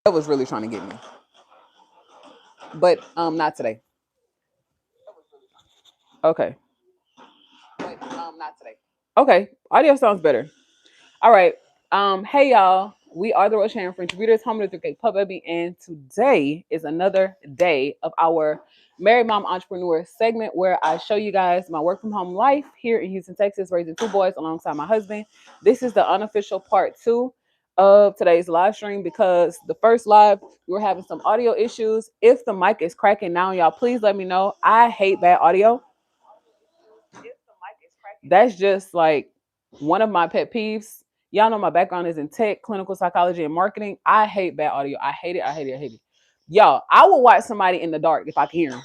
That was really trying to get me, but not today. Okay, but not today. Okay, audio sounds better. All right. Hey y'all. We are the Rosharon French Readers, home of the 3K Puppy, and today is another day of our Married Mom Entrepreneur segment where I show you guys my work from home life here in Houston, Texas, raising two boys alongside my husband. This is the unofficial part 2 of today's live stream because the first live we were having some audio issues. If the mic is cracking now, y'all, please let me know. I hate bad audio. That's just like one of my pet peeves. Y'all know my background is in tech, clinical psychology, and marketing. I hate bad audio. I hate it. I hate it. I hate it. Y'all, I will watch somebody in the dark if I can hear them.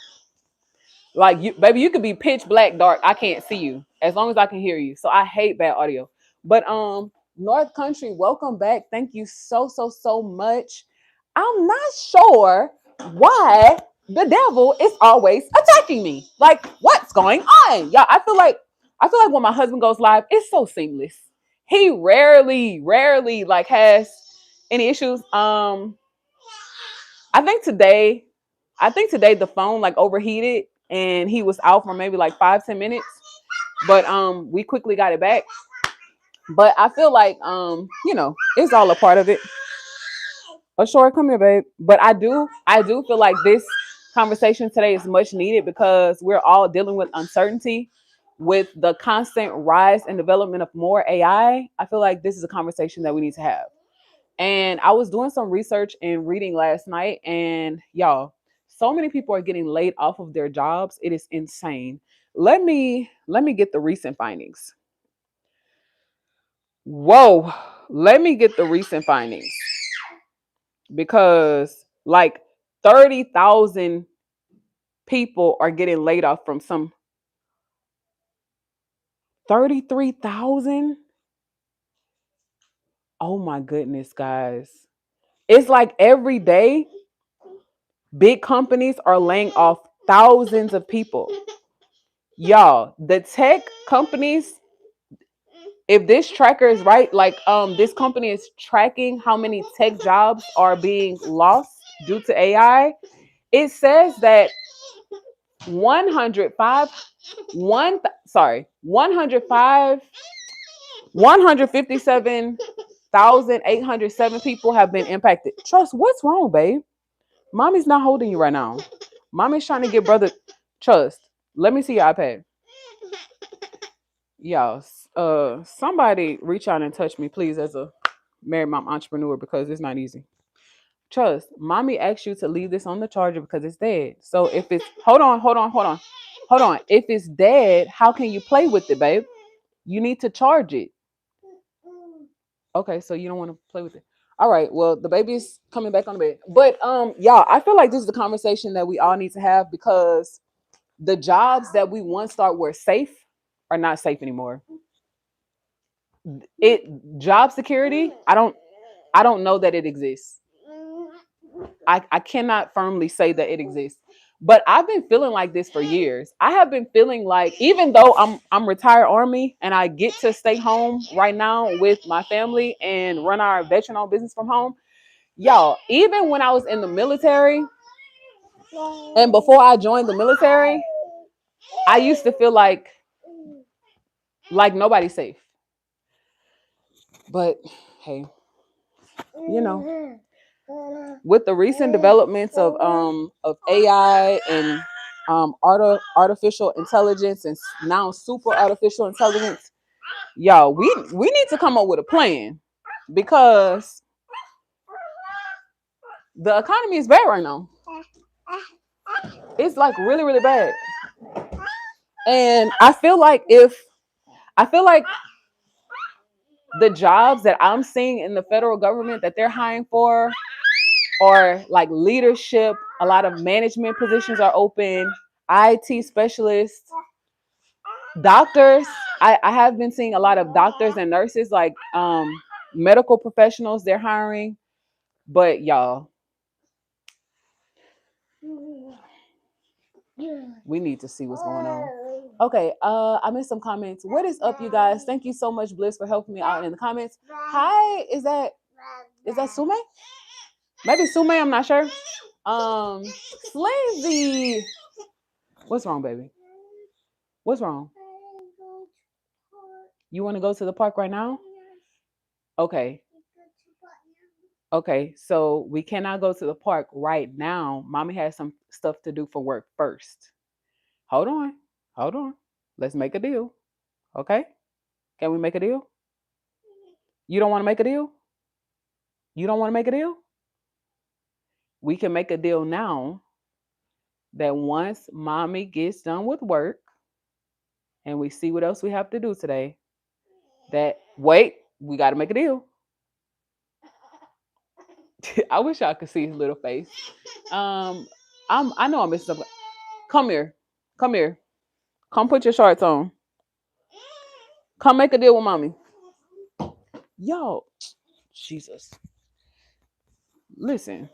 Like you, baby, you could be pitch black dark. I can't see you as long as I can hear you. So I hate bad audio. But North Country, welcome back. Thank you so much. I'm not sure why the devil is always attacking me. Like, what's going on? Yeah, I feel like when my husband goes live, it's so seamless. He rarely like has any issues. I think today, the phone like overheated and he was out for maybe like 5-10 minutes. But we quickly got it back. But I feel like it's all a part of it. Oh, sure, come here, babe. But I do feel like this conversation today is much needed because we're all dealing with uncertainty with the constant rise and development of more AI. I feel like this is a conversation that we need to have. And I was doing some research and reading last night, and y'all, so many people are getting laid off of their jobs. It is insane. Let me get the recent findings. Whoa, let me get the recent findings because like 30,000 people are getting laid off from some 33,000. Oh my goodness, guys. It's like every day big companies are laying off thousands of people. Y'all, the tech companies, if this tracker is right, like this company is tracking how many tech jobs are being lost due to AI. It says that 105 one sorry 105 157,807 people have been impacted. Trust, what's wrong, babe? Mommy's not holding you right now. Mommy's trying to get brother. Trust, let me see your iPad. Y'all, somebody reach out and touch me, please, as a married mom entrepreneur, because it's not easy. Trust, mommy asked you to leave this on the charger because it's dead. So if it's hold on. If it's dead, how can you play with it, babe? You need to charge it. Okay, so you don't want to play with it. All right. Well, the baby's coming back on the bed. But y'all, I feel like this is the conversation that we all need to have because the jobs that we once thought were safe are not safe anymore. It job security, I don't know that it exists. I cannot firmly say that it exists. But I've been feeling like this for years. I have been feeling like even though I'm retired army and I get to stay home right now with my family and run our veteran owned business from home, y'all, even when I was in the military and before I joined the military, I used to feel like nobody's safe. But hey, you know, with the recent developments of AI and artificial intelligence and now super artificial intelligence, y'all, we need to come up with a plan because the economy is bad right now. It's like really bad. And I feel like the jobs that I'm seeing in the federal government that they're hiring for are like leadership. A lot of management positions are open. IT specialists, doctors. I have been seeing a lot of doctors and nurses, like medical professionals. They're hiring, but y'all, we need to see what's going on. Okay, I missed some comments. What is up, you guys? Thank you so much, Bliss, for helping me out in the comments. Hi, is that Sume? Maybe Sume, I'm not sure. Slazy. What's wrong, baby? What's wrong? You want to go to the park right now? Okay. Okay, so we cannot go to the park right now. Mommy has some stuff to do for work first. Hold on. Hold on. Let's make a deal. Okay? Can we make a deal? You don't want to make a deal? You don't want to make a deal? We can make a deal now that once mommy gets done with work and we see what else we have to do today, that wait, we got to make a deal. I wish I could see his little face. I know I'm missing something. Come here. Come here. Come put your shorts on. Come make a deal with mommy. Yo, Jesus. Listen,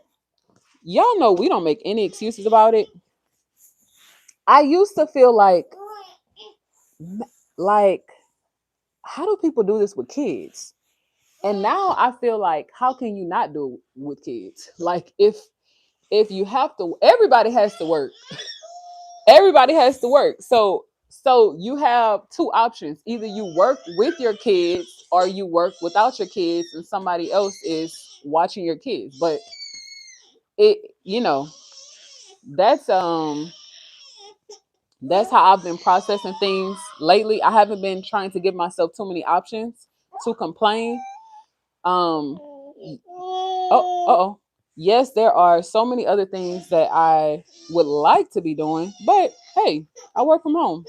y'all know we don't make any excuses about it. I used to feel like, how do people do this with kids? And now I feel like, how can you not do it with kids? Like, if you have to, everybody has to work. Everybody has to work. So you have two options. Either you work with your kids or you work without your kids and somebody else is watching your kids. But it, that's that's how I've been processing things lately. I haven't been trying to give myself too many options to complain. Oh. Yes, there are so many other things that I would like to be doing, but hey, I work from home.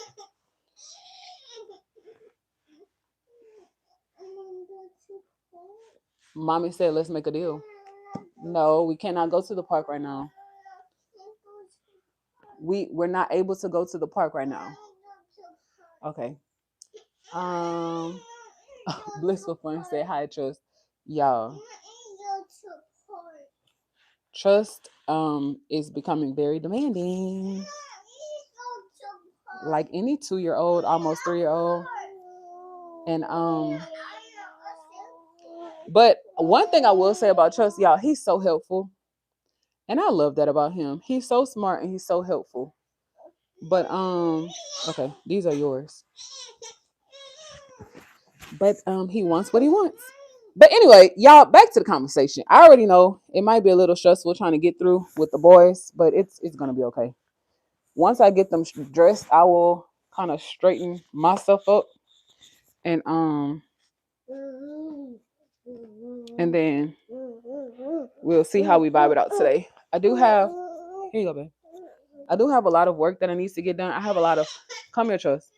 Mommy said, let's make a deal. No, we cannot go to the park right now. We're not able to go to the park right now. Okay. Blissful Fun said hi, Trust. Y'all. Trust is becoming very demanding. Like any 2-year-old, almost 3-year-old. And but one thing I will say about Trust, y'all, he's so helpful. And I love that about him. He's so smart and he's so helpful. But okay, these are yours. But he wants what he wants. But anyway, y'all, back to the conversation. I already know it might be a little stressful trying to get through with the boys, but it's gonna be okay. Once I get them dressed, I will kind of straighten myself up, and then we'll see how we vibe it out today. I do have here you go, babe. I do have a lot of work that I need to get done. I have a lot of come here, Trust.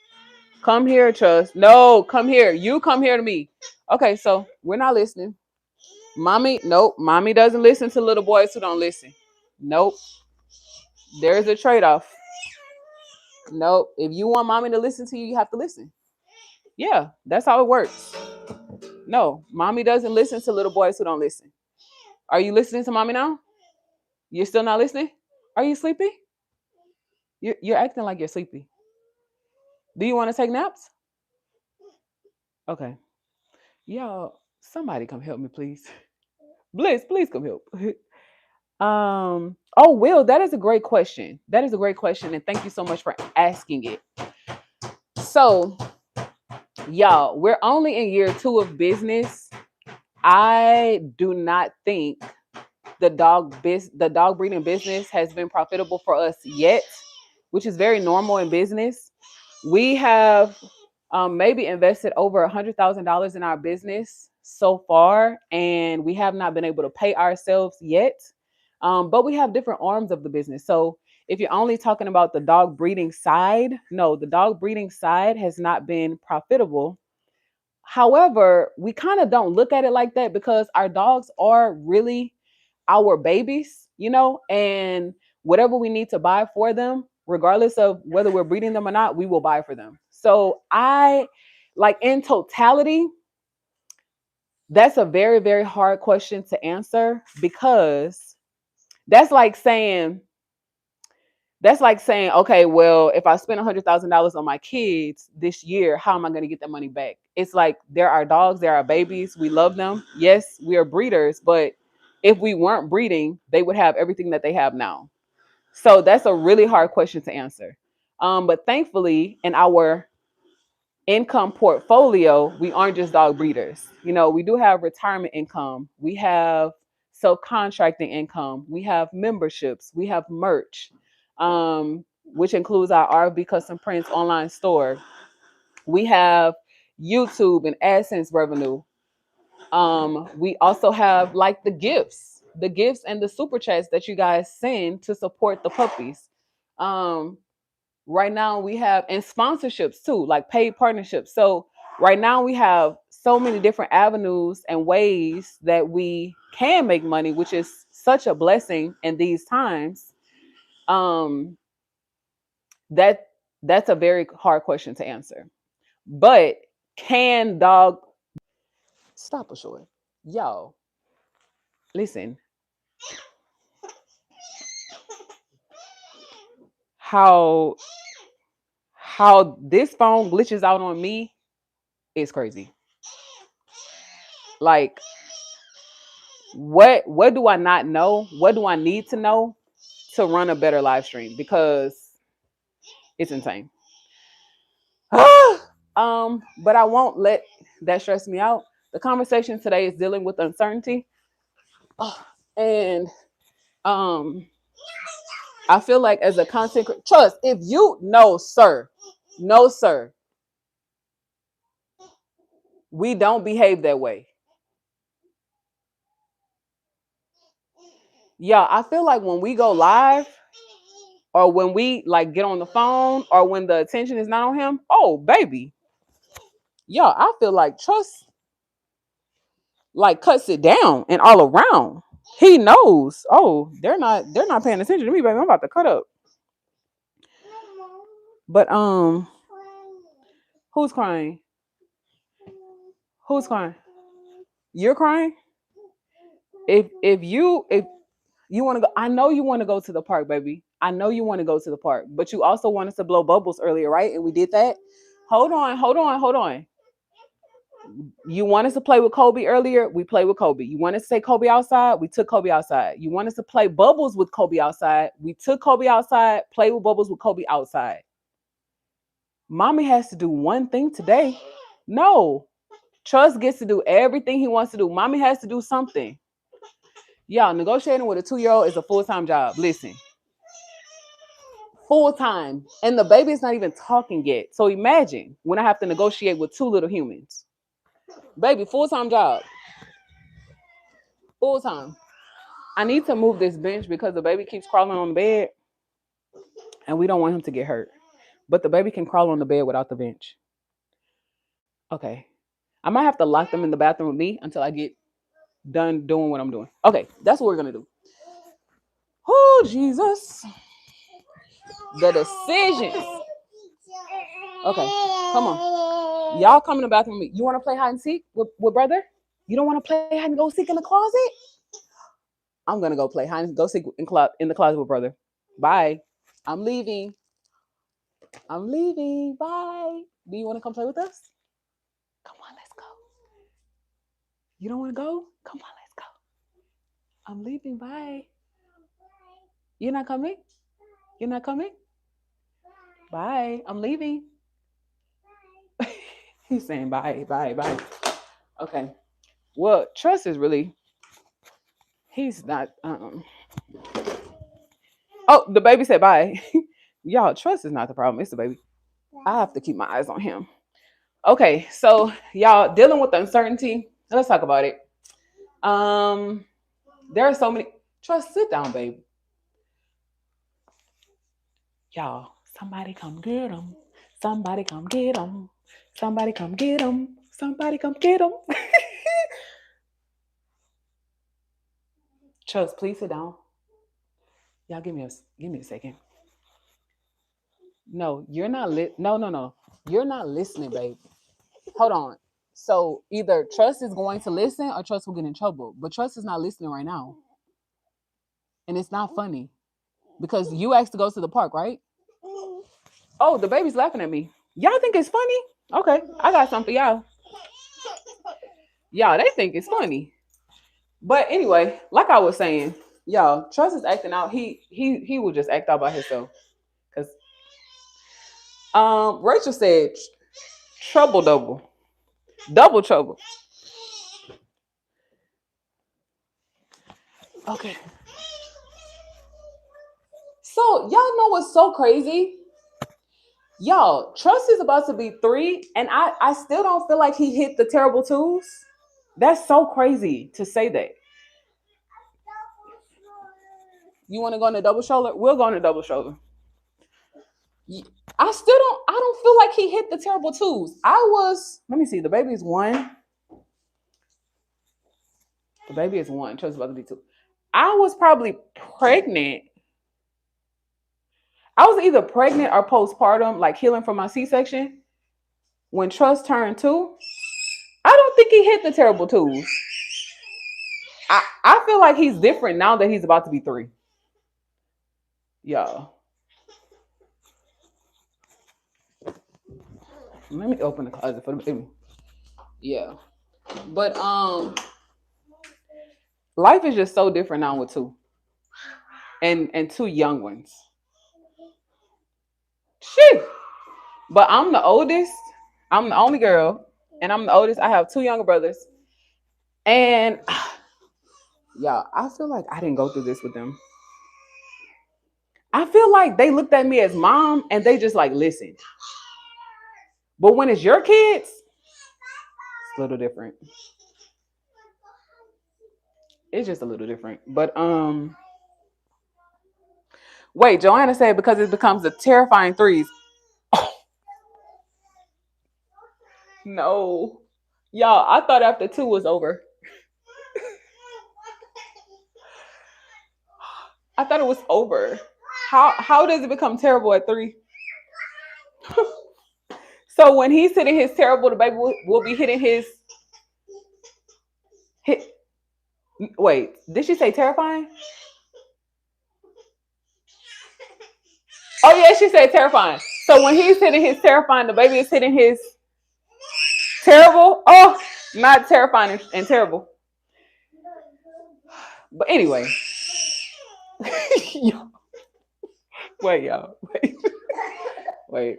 Come here, Trust. No, come here. You come here to me. Okay, so we're not listening. Mommy, nope. Mommy doesn't listen to little boys who don't listen. Nope. There's a trade-off. Nope. If you want mommy to listen to you, you have to listen. Yeah, that's how it works. No, mommy doesn't listen to little boys who don't listen. Are you listening to mommy now? You're still not listening? Are you sleepy? You're acting like you're sleepy. Do you want to take naps? Okay. Y'all, somebody come help me, please. Bliss, please come help. Oh, Will, that is a great question. That is a great question. And thank you so much for asking it. So, y'all, we're only in year 2 of business. I do not think the dog breeding business has been profitable for us yet, which is very normal in business. We have maybe invested over $100,000 in our business so far, and we have not been able to pay ourselves yet. But we have different arms of the business. So if you're only talking about the dog breeding side, no, the dog breeding side has not been profitable. However, we kind of don't look at it like that because our dogs are really our babies, and whatever we need to buy for them, regardless of whether we're breeding them or not, we will buy for them. So I like in totality, that's a very, very hard question to answer because that's like saying, okay, well, if I spend $100,000 on my kids this year, how am I going to get that money back? It's like they're our dogs, they're our babies. We love them. Yes, we are breeders, but if we weren't breeding, they would have everything that they have now? So that's a really hard question to answer. But thankfully, in our income portfolio, we aren't just dog breeders. You know, we do have retirement income, we have self-contracting income, we have memberships, we have merch, which includes our RV Custom Prints online store. We have YouTube and AdSense revenue. We also have like the gifts and the super chats that you guys send to support the puppies. Um, right now we have, and sponsorships too, like paid partnerships. So right now we have so many different avenues and ways that we can make money, which is such a blessing in these times. Um, that that's a very hard question to answer. But can dog stop a short? Yo, listen, how this phone glitches out on me is crazy. Like, what do I not know? What do I need to know to run a better live stream? Because it's insane. But I won't let that stress me out. The conversation today is dealing with uncertainty. And I feel like as a content trust, if you no sir, no sir, we don't behave that way. Yeah, I feel like when we go live, or when we like get on the phone, or when the attention is not on him, oh baby, yeah, I feel like trust like cuts it down and all around. He knows. Oh, they're not paying attention to me, baby. I'm about to cut up. But who's crying? Who's crying? You're crying? If you want to go, I know you want to go to the park, baby. I know you want to go to the park, but you also want us to blow bubbles earlier, right? And we did that. Hold on, hold on, hold on. You want us to play with Kobe earlier? We played with Kobe. You want us to take Kobe outside? We took Kobe outside. You want us to play bubbles with Kobe outside? We took Kobe outside, play with bubbles with Kobe outside. Mommy has to do one thing today. No. Trust gets to do everything he wants to do. Mommy has to do something. Y'all, negotiating with a 2-year-old is a full-time job. Listen. Full-time. And the baby is not even talking yet. So imagine when I have to negotiate with 2 little humans. Baby, full-time job. Full-time. I need to move this bench because the baby keeps crawling on the bed and we don't want him to get hurt. But the baby can crawl on the bed without the bench. Okay. I might have to lock them in the bathroom with me until I get done doing what I'm doing. Okay, that's what we're going to do. Oh, Jesus. The decisions. Okay, come on. Y'all come in the bathroom with me. You want to play hide and seek with brother? You don't want to play hide and go seek in the closet? I'm going to go play hide and go seek in the closet with brother. Bye. I'm leaving. I'm leaving. Bye. Do you want to come play with us? Come on, let's go. You don't want to go? Come on, let's go. I'm leaving. Bye. You're not coming? You're not coming? Bye. I'm leaving. He's saying bye, bye, bye. Okay. Well, Trust is really, he's not. Oh, the baby said bye. Y'all, Trust is not the problem. It's the baby. I have to keep my eyes on him. Okay, so y'all dealing with uncertainty. Let's talk about it. There are so many. Trust, sit down, babe. Y'all, somebody come get him. Somebody come get him. Somebody come get him. Somebody come get him. Trust, please sit down. Y'all, give me a second. No, you're not no. You're not listening, babe. Hold on. So either Trust is going to listen or Trust will get in trouble. But Trust is not listening right now. And it's not funny. Because you asked to go to the park, right? Oh, the baby's laughing at me. Y'all think it's funny? Okay, I got something for y'all. Y'all, they think it's funny. But anyway, like I was saying, y'all, Trust is acting out. He will just act out by himself. Cause Rachel said trouble double trouble. Okay. So y'all know what's so crazy? Y'all, Trust is about to be 3, and I still don't feel like he hit the terrible twos. That's so crazy to say that. You want to go on a double shoulder? We'll go on a double shoulder. I don't feel like he hit the terrible twos. Let me see, the baby is 1. The baby is 1. Trust is about to be 2. I was probably pregnant. I was either pregnant or postpartum, like healing from my C-section. When Trust turned 2, I don't think he hit the terrible twos. I feel like he's different now that he's about to be 3. Y'all. Let me open the closet for the baby. Yeah. But life is just so different now with 2. And 2 young ones. Shit. But I'm the oldest. I'm the only girl. And I'm the oldest. I have 2 younger brothers. And y'all, I feel like I didn't go through this with them. I feel like they looked at me as mom and they just like listened. But when it's your kids, it's a little different. It's just a little different. But wait, Joanna said because it becomes the terrifying 3s. No. Y'all, I thought after 2 was over. I thought it was over. How does it become terrible at 3? So when he's hitting his terrible, the baby will be hitting his hit. Wait, did she say terrifying? Oh yeah, she said terrifying. So when he's hitting his terrifying, the baby is hitting his terrible. Oh, not terrifying and terrible. But anyway. Wait, y'all. Wait.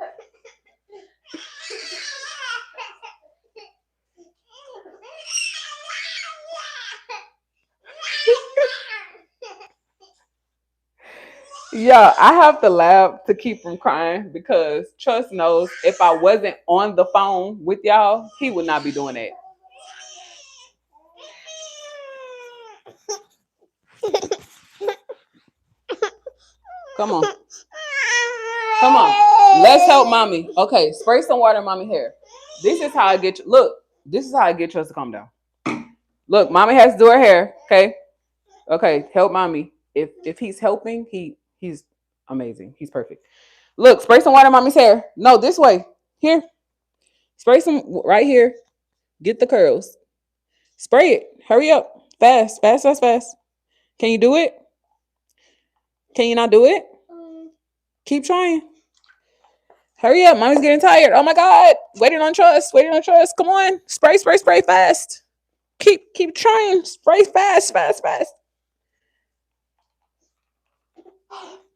Yeah, I have to laugh to keep from crying because Trust knows if I wasn't on the phone with y'all, he would not be doing that. Come on. Come on. Let's help mommy. Okay, spray some water in mommy hair. This is how I get you. Look, this is how I get Trust to calm down. Look, mommy has to do her hair. Okay. Okay, help mommy. If he's helping, he's amazing. He's perfect. Look, spray some water in mommy's hair. No, this way. Here. Spray some right here. Get the curls. Spray it. Hurry up. Fast, fast, fast, fast. Can you do it? Can you not do it? Keep trying. Hurry up. Mommy's getting tired. Oh my God. Waiting on Trust. Waiting on Trust. Come on. Spray, spray, spray fast. Keep trying. Spray fast, fast, fast.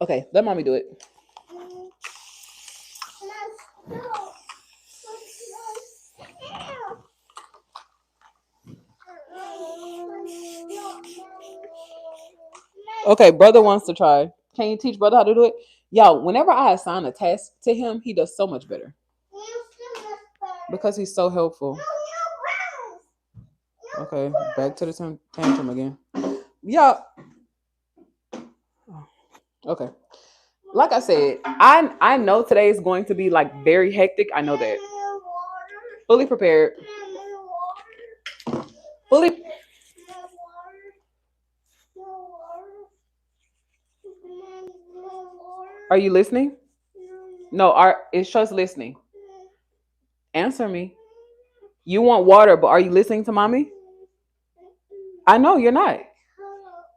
Okay, let mommy do it. Okay, brother wants to try. Can you teach brother how to do it? Y'all, whenever I assign a task to him, he does so much better. Because he's so helpful. Okay, back to the tantrum again. Yeah. Okay. Like I said, I know today is going to be like very hectic. I know that. Fully prepared. Fully. Are you listening? No, is Trust listening? Answer me. You want water, but are you listening to mommy? I know you're not.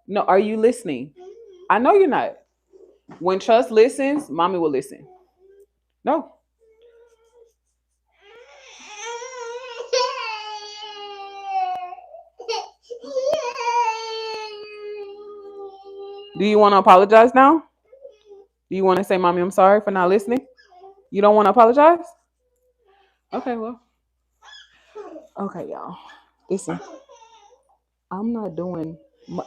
No, are you listening? I know you're not. When Trust listens, mommy will listen. No. Do you want to apologize now? Do you want to say, Mommy, I'm sorry for not listening? You don't want to apologize? Okay, well. Okay, y'all. Listen, I'm not doing.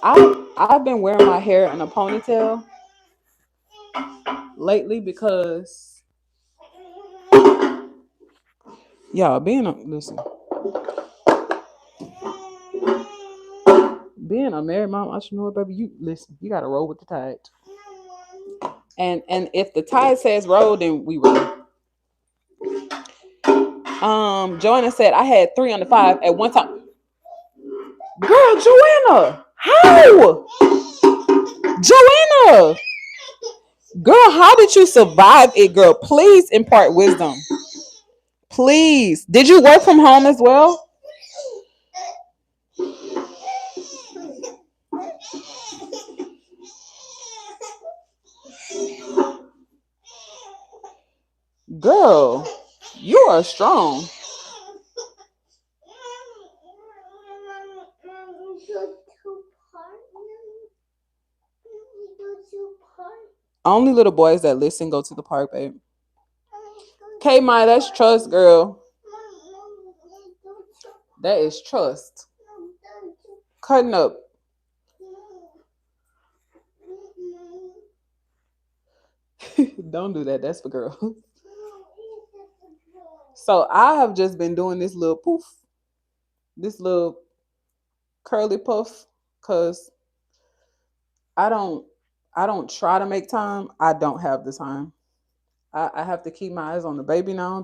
I've been wearing my hair in a ponytail lately because y'all listen, being a married mom entrepreneur, baby, you listen. You got to roll with the tide. And if the tide says roll, then we roll. Joanna said I had 3 under 5 at one time. Girl, Joanna, how? Joanna, girl, how did you survive it, girl? Please impart wisdom. Please. Did you work from home as well? Girl, you are strong. Only little boys that listen go to the park, babe. Okay, Maya, that's trust, girl. That is trust. Cutting up. Don't do that. That's for girls. So I have just been doing this little poof, this little curly puff, because I don't try to make time. I don't have the time. I have to keep my eyes on the baby now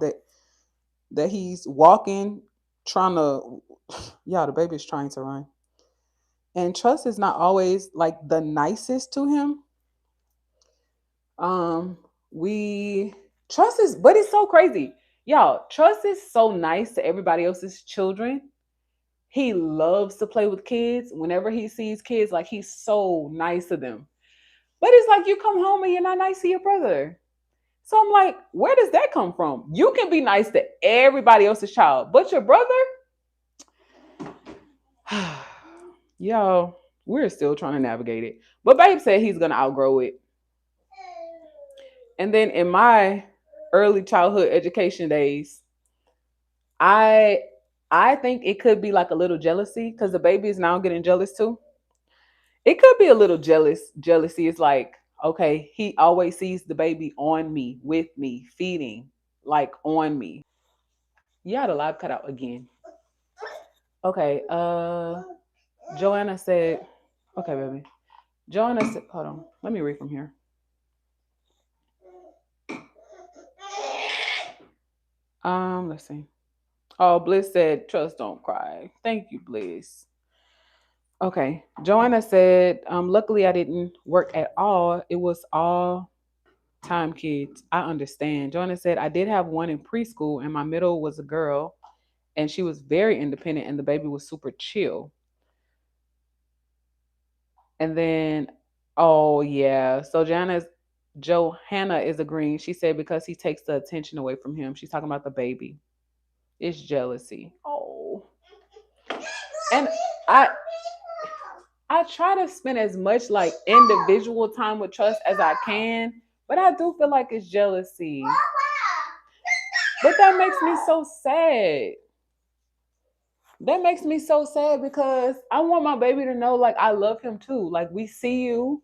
that he's walking, trying to, yeah, the baby is trying to run. And Trust is not always like the nicest to him. We Trust is, but it's so crazy. Y'all, Trust is so nice to everybody else's children. He loves to play with kids. Whenever he sees kids, like he's so nice to them. But it's like you come home and you're not nice to your brother. So I'm like, where does that come from? You can be nice to everybody else's child, but your brother? Yo, we're still trying to navigate it. But Babe said he's gonna outgrow it. And then in my early childhood education days, I think it could be like a little jealousy because the baby is now getting jealous too. It could be a little jealousy. It's like, okay, he always sees the baby on me, with me, feeding, like on me. You had a live cut out again. Okay, Joanna said, okay, baby. Joanna said, hold on, let me read from here. Let's see. Oh, Bliss said, Trust, don't cry. Thank you, Bliss. Okay. Joanna said, luckily I didn't work at all. It was all time kids. I understand. Joanna said, I did have one in preschool, and my middle was a girl, and she was very independent, and the baby was super chill. And then, oh, yeah. So Johanna is agreeing. She said, because he takes the attention away from him. She's talking about the baby. It's jealousy. Oh. And I try to spend as much like individual time with Trust as I can, but I do feel like it's jealousy. But that makes me so sad. That makes me so sad because I want my baby to know like I love him too. Like we see you,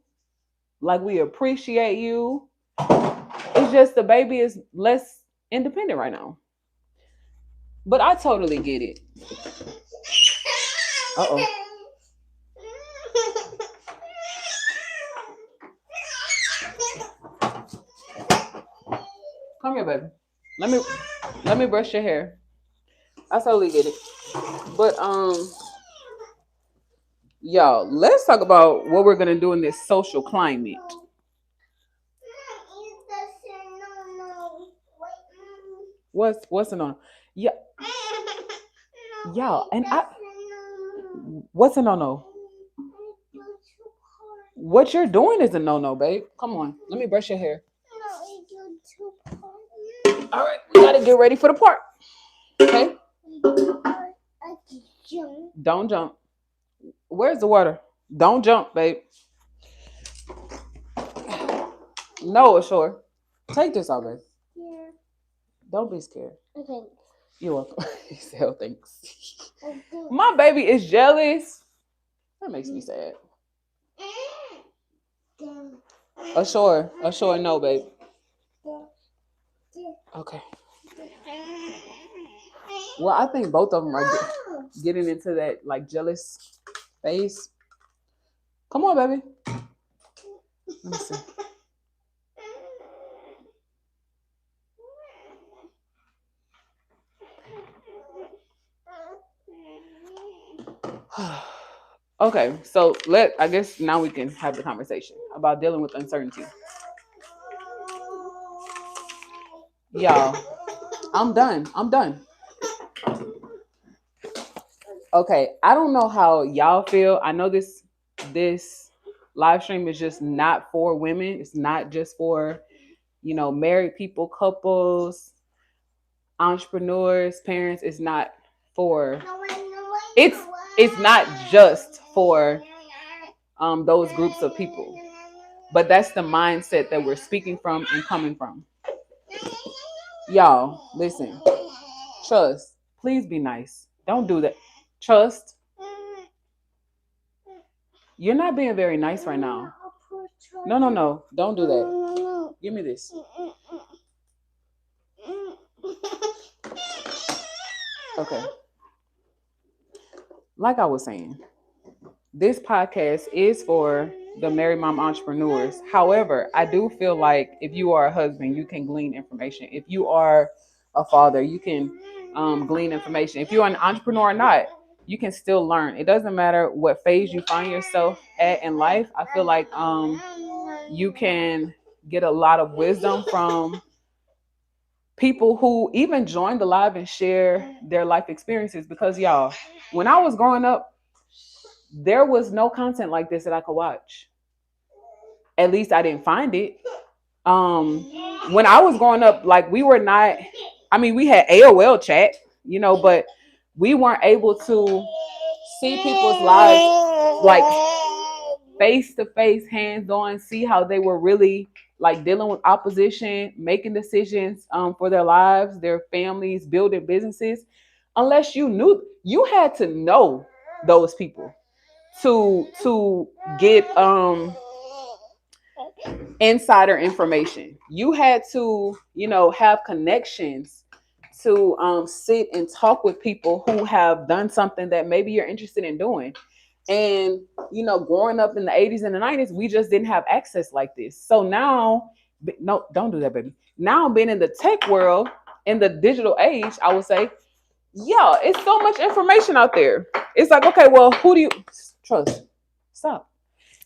like we appreciate you. It's just the baby is less independent right now. But I totally get it. Uh-oh. Come here, baby. Let me brush your hair. I totally get it. But y'all, let's talk about what we're gonna do in this social climate. What's a no? Yeah, y'all, and I. What's a no? What you're doing is a no, babe. Come on, let me brush your hair. All right, we gotta get ready for the park. Okay. Don't jump. Where's the water? Don't jump, babe. No, sure. Take this out, babe. Yeah. Don't be scared. Okay. You're welcome. He said, oh, thanks. My baby is jealous. That makes me sad. Sure. No, babe. Okay. Well, I think both of them are getting into that like jealous phase. Come on, baby. Let me see. Okay, so I guess now we can have the conversation about dealing with uncertainty. Y'all, I'm done. Okay, I don't know how y'all feel. I know this live stream is just not for women. It's not just for, married people, couples, entrepreneurs, parents. It's not for it's not just for those groups of people. But that's the mindset that we're speaking from and coming from. Y'all, listen. Trust. Please be nice. Don't do that. Trust. You're not being very nice right now. No. Don't do that. Give me this. Okay. Like I was saying, this podcast is for the married mom entrepreneurs. However, I do feel like if you are a husband, you can glean information. If you are a father, you can glean information. If you're an entrepreneur or not, you can still learn. It doesn't matter what phase you find yourself at in life. I feel like you can get a lot of wisdom from people who even join the live and share their life experiences. Because y'all, when I was growing up, there was no content like this that I could watch. At least I didn't find it. When I was growing up, like we had AOL chat, but we weren't able to see people's lives like face to face, hands on, see how they were really like dealing with opposition, making decisions for their lives, their families, building businesses. Unless you had to know those people to get insider information. You had to, have connections to sit and talk with people who have done something that maybe you're interested in doing. And, growing up in the 80s and the 90s, we just didn't have access like this. So now, no, don't do that, baby. Now being in the tech world, in the digital age, I would say, yeah, it's so much information out there. It's like, okay, well, who do you trust? Stop.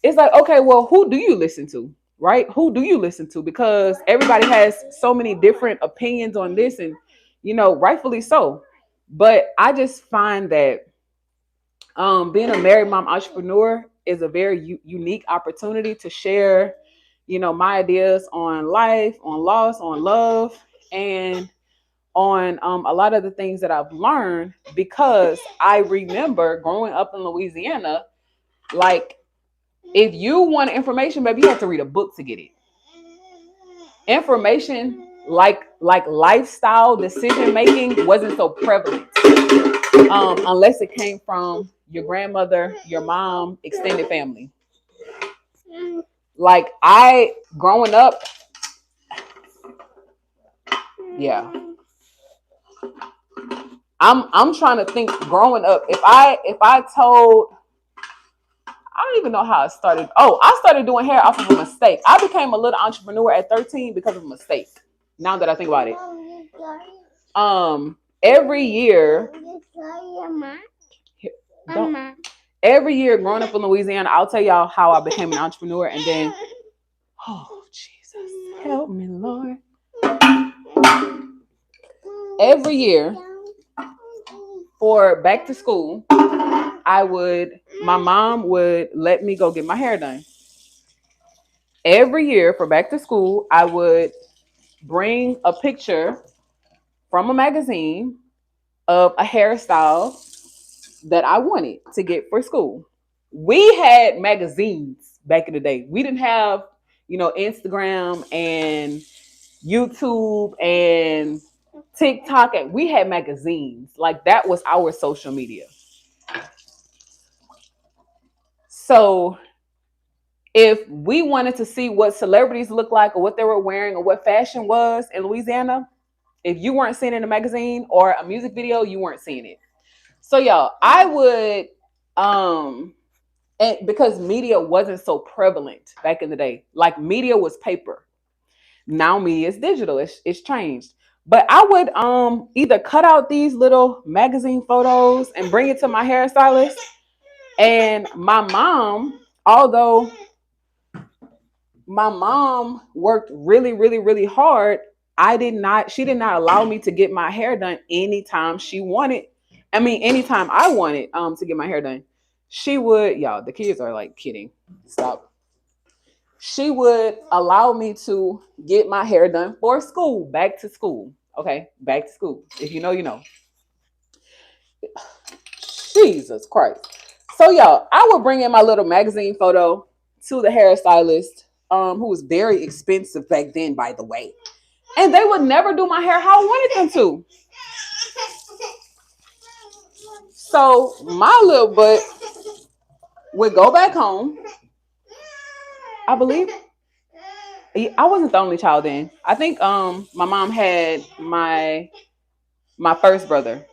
It's like, okay, well, who do you listen to? Right? Who do you listen to? Because everybody has so many different opinions on this, and rightfully so. But I just find that being a married mom entrepreneur is a very unique opportunity to share, my ideas on life, on loss, on love, and on a lot of the things that I've learned, because I remember growing up in Louisiana, like if you want information, baby, you have to read a book to get it. Information like lifestyle decision making wasn't so prevalent unless it came from your grandmother, your mom, extended family. Like growing up, yeah. I'm trying to think. Growing up, if I told, I don't even know how I started. Oh, I started doing hair off of a mistake. I became a little entrepreneur at 13 because of a mistake. Now that I think about it, every year growing up in Louisiana, I'll tell y'all how I became an entrepreneur, and then, oh Jesus, help me, Lord. Every year for back to school, my mom would let me go get my hair done. Every year for back to school, I would bring a picture from a magazine of a hairstyle that I wanted to get for school. We had magazines back in the day. We didn't have, Instagram and YouTube and TikTok, and we had magazines. Like that was our social media. So if we wanted to see what celebrities looked like or what they were wearing or what fashion was in Louisiana, if you weren't seeing it in a magazine or a music video, you weren't seeing it. So y'all, I would and because media wasn't so prevalent back in the day. Like media was paper. Now media is digital. It's changed. But I would either cut out these little magazine photos and bring it to my hairstylist. And my mom, although my mom worked really, really, really hard, she did not allow me to get my hair done anytime she wanted. I mean, anytime I wanted to get my hair done. She would, y'all, the kids are like kidding. Stop. She would allow me to get my hair done for school, back to school. Okay, back to school. If you know, you know. Jesus Christ. So, y'all, I would bring in my little magazine photo to the hairstylist, who was very expensive back then, by the way. And they would never do my hair how I wanted them to. So, my little butt would go back home. I believe I wasn't the only child then. I think my mom had my first brother.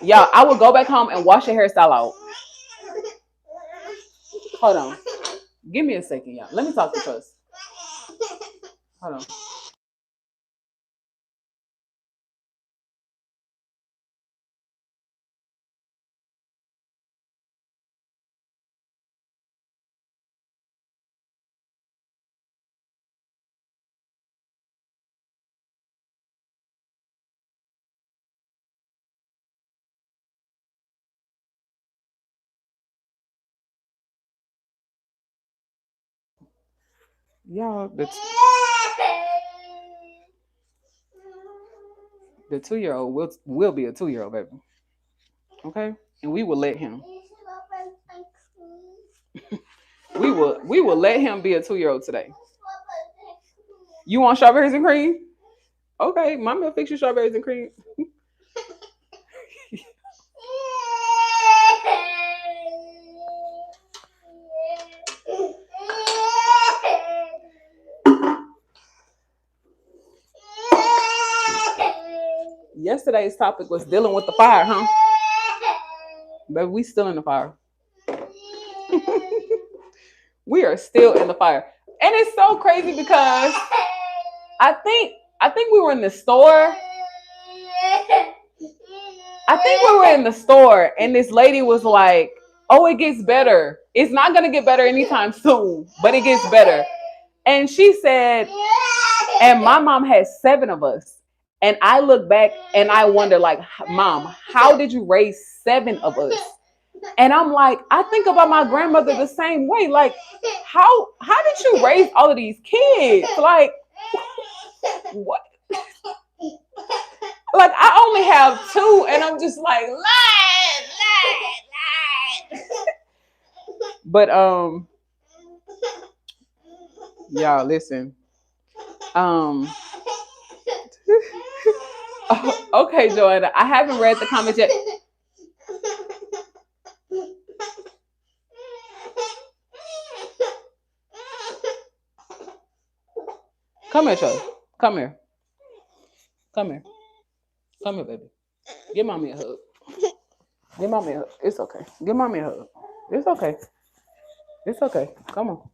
Yeah, I would go back home and wash your hairstyle out. Hold on. Give me a second, y'all. Let me talk to Trust. Hold on. Y'all, the 2-year-old will be a 2-year-old baby. Okay? And we will let him. we will let him be a 2-year-old today. You want strawberries and cream? Okay, mama will fix you strawberries and cream. Yesterday's topic was dealing with the fire, huh? Baby, we still in the fire. We are still in the fire. And it's so crazy because I think we were in the store. I think we were in the store and this lady was like, "Oh, it gets better. It's not going to get better anytime soon, but it gets better." And she said, and my mom had 7 of us. And I look back and I wonder, like, Mom, how did you raise 7 of us? And I'm like, I think about my grandmother the same way. Like, how did you raise all of these kids? Like, what? Like, I only have 2, and I'm just like, lie. But y'all listen. Okay, Joanna, I haven't read the comments yet. Come here, Joe. Come here. Come here. Come here, baby. Give mommy a hug. Give mommy a hug. It's okay. Give mommy a hug. It's okay. It's okay. Come on.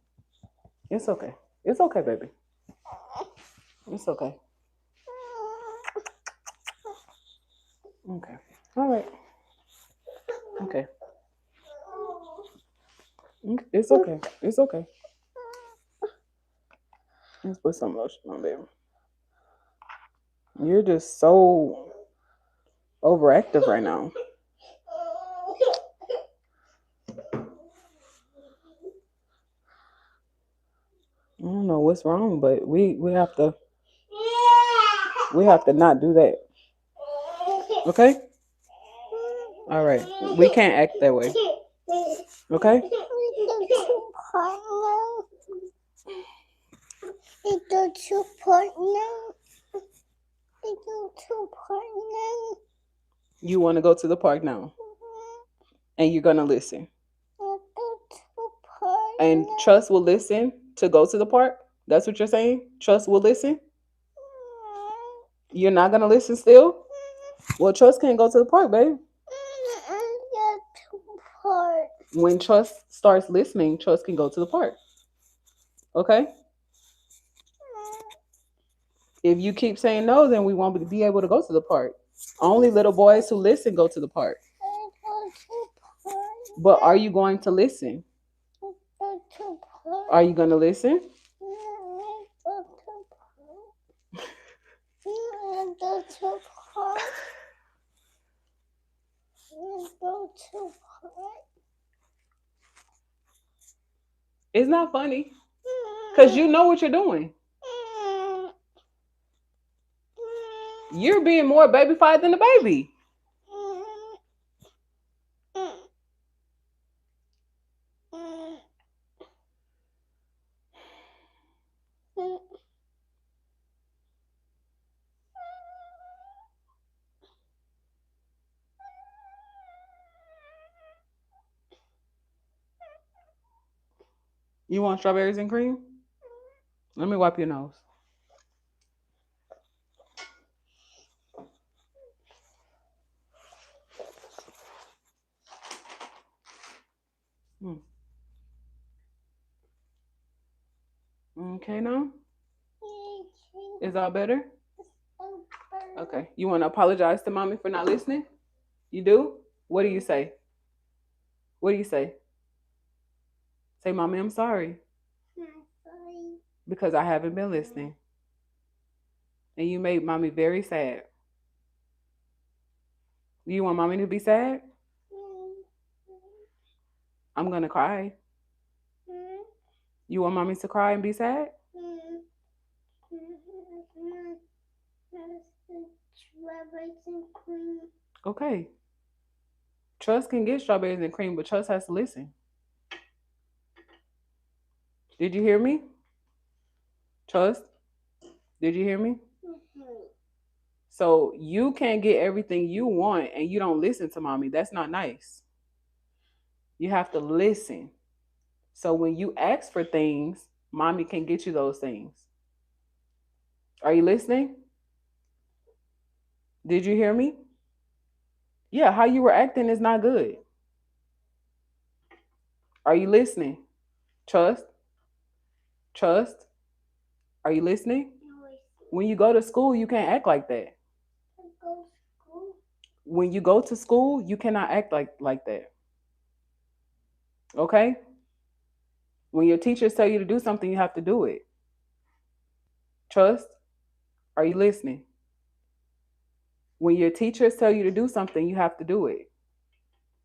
It's okay. It's okay, baby. It's okay. Okay. All right. Okay. It's okay. It's okay. Let's put some lotion on, baby. You're just so overactive right now. I don't know what's wrong, but we have to not do that. Okay? All right. We can't act that way. Okay? go to park now. I go to park now. You want to go to the park now, and you're gonna listen. I go to park. And now. Trust will listen to go to the park. That's what you're saying. Trust will listen. You're not gonna listen still. Well, Trust can't go to the park, babe. I go to park. When Trust starts listening, Trust can go to the park. Okay? If you keep saying no, then we won't be able to go to the park. Only little boys who listen go to the park. I go to park. But are you going to listen? I go to park. Are you going to listen? I go to park. I go to park. I go to park. It's not funny. Because you know what you're doing. You're being more babyfied than the baby. You want strawberries and cream? Let me wipe your nose. Okay, now? Is all better? Okay. You want to apologize to mommy for not listening? You do? What do you say? What do you say? Say, mommy, I'm sorry. I'm sorry. Because I haven't been listening. And you made mommy very sad. Do you want mommy to be sad? I'm going to cry. You want mommy to cry and be sad? Strawberries and cream. Okay. Trust can get strawberries and cream, but Trust has to listen. Did you hear me? Trust? Did you hear me? So you can't get everything you want and you don't listen to mommy. That's not nice. You have to listen. So when you ask for things, mommy can get you those things. Are you listening? Did you hear me? Yeah, how you were acting is not good. Are you listening? Trust? Trust? Are you listening? When you go to school, you can't act like that. When you go to school, you cannot act like that. Okay? When your teachers tell you to do something, you have to do it. Trust? Are you listening? When your teachers tell you to do something, you have to do it.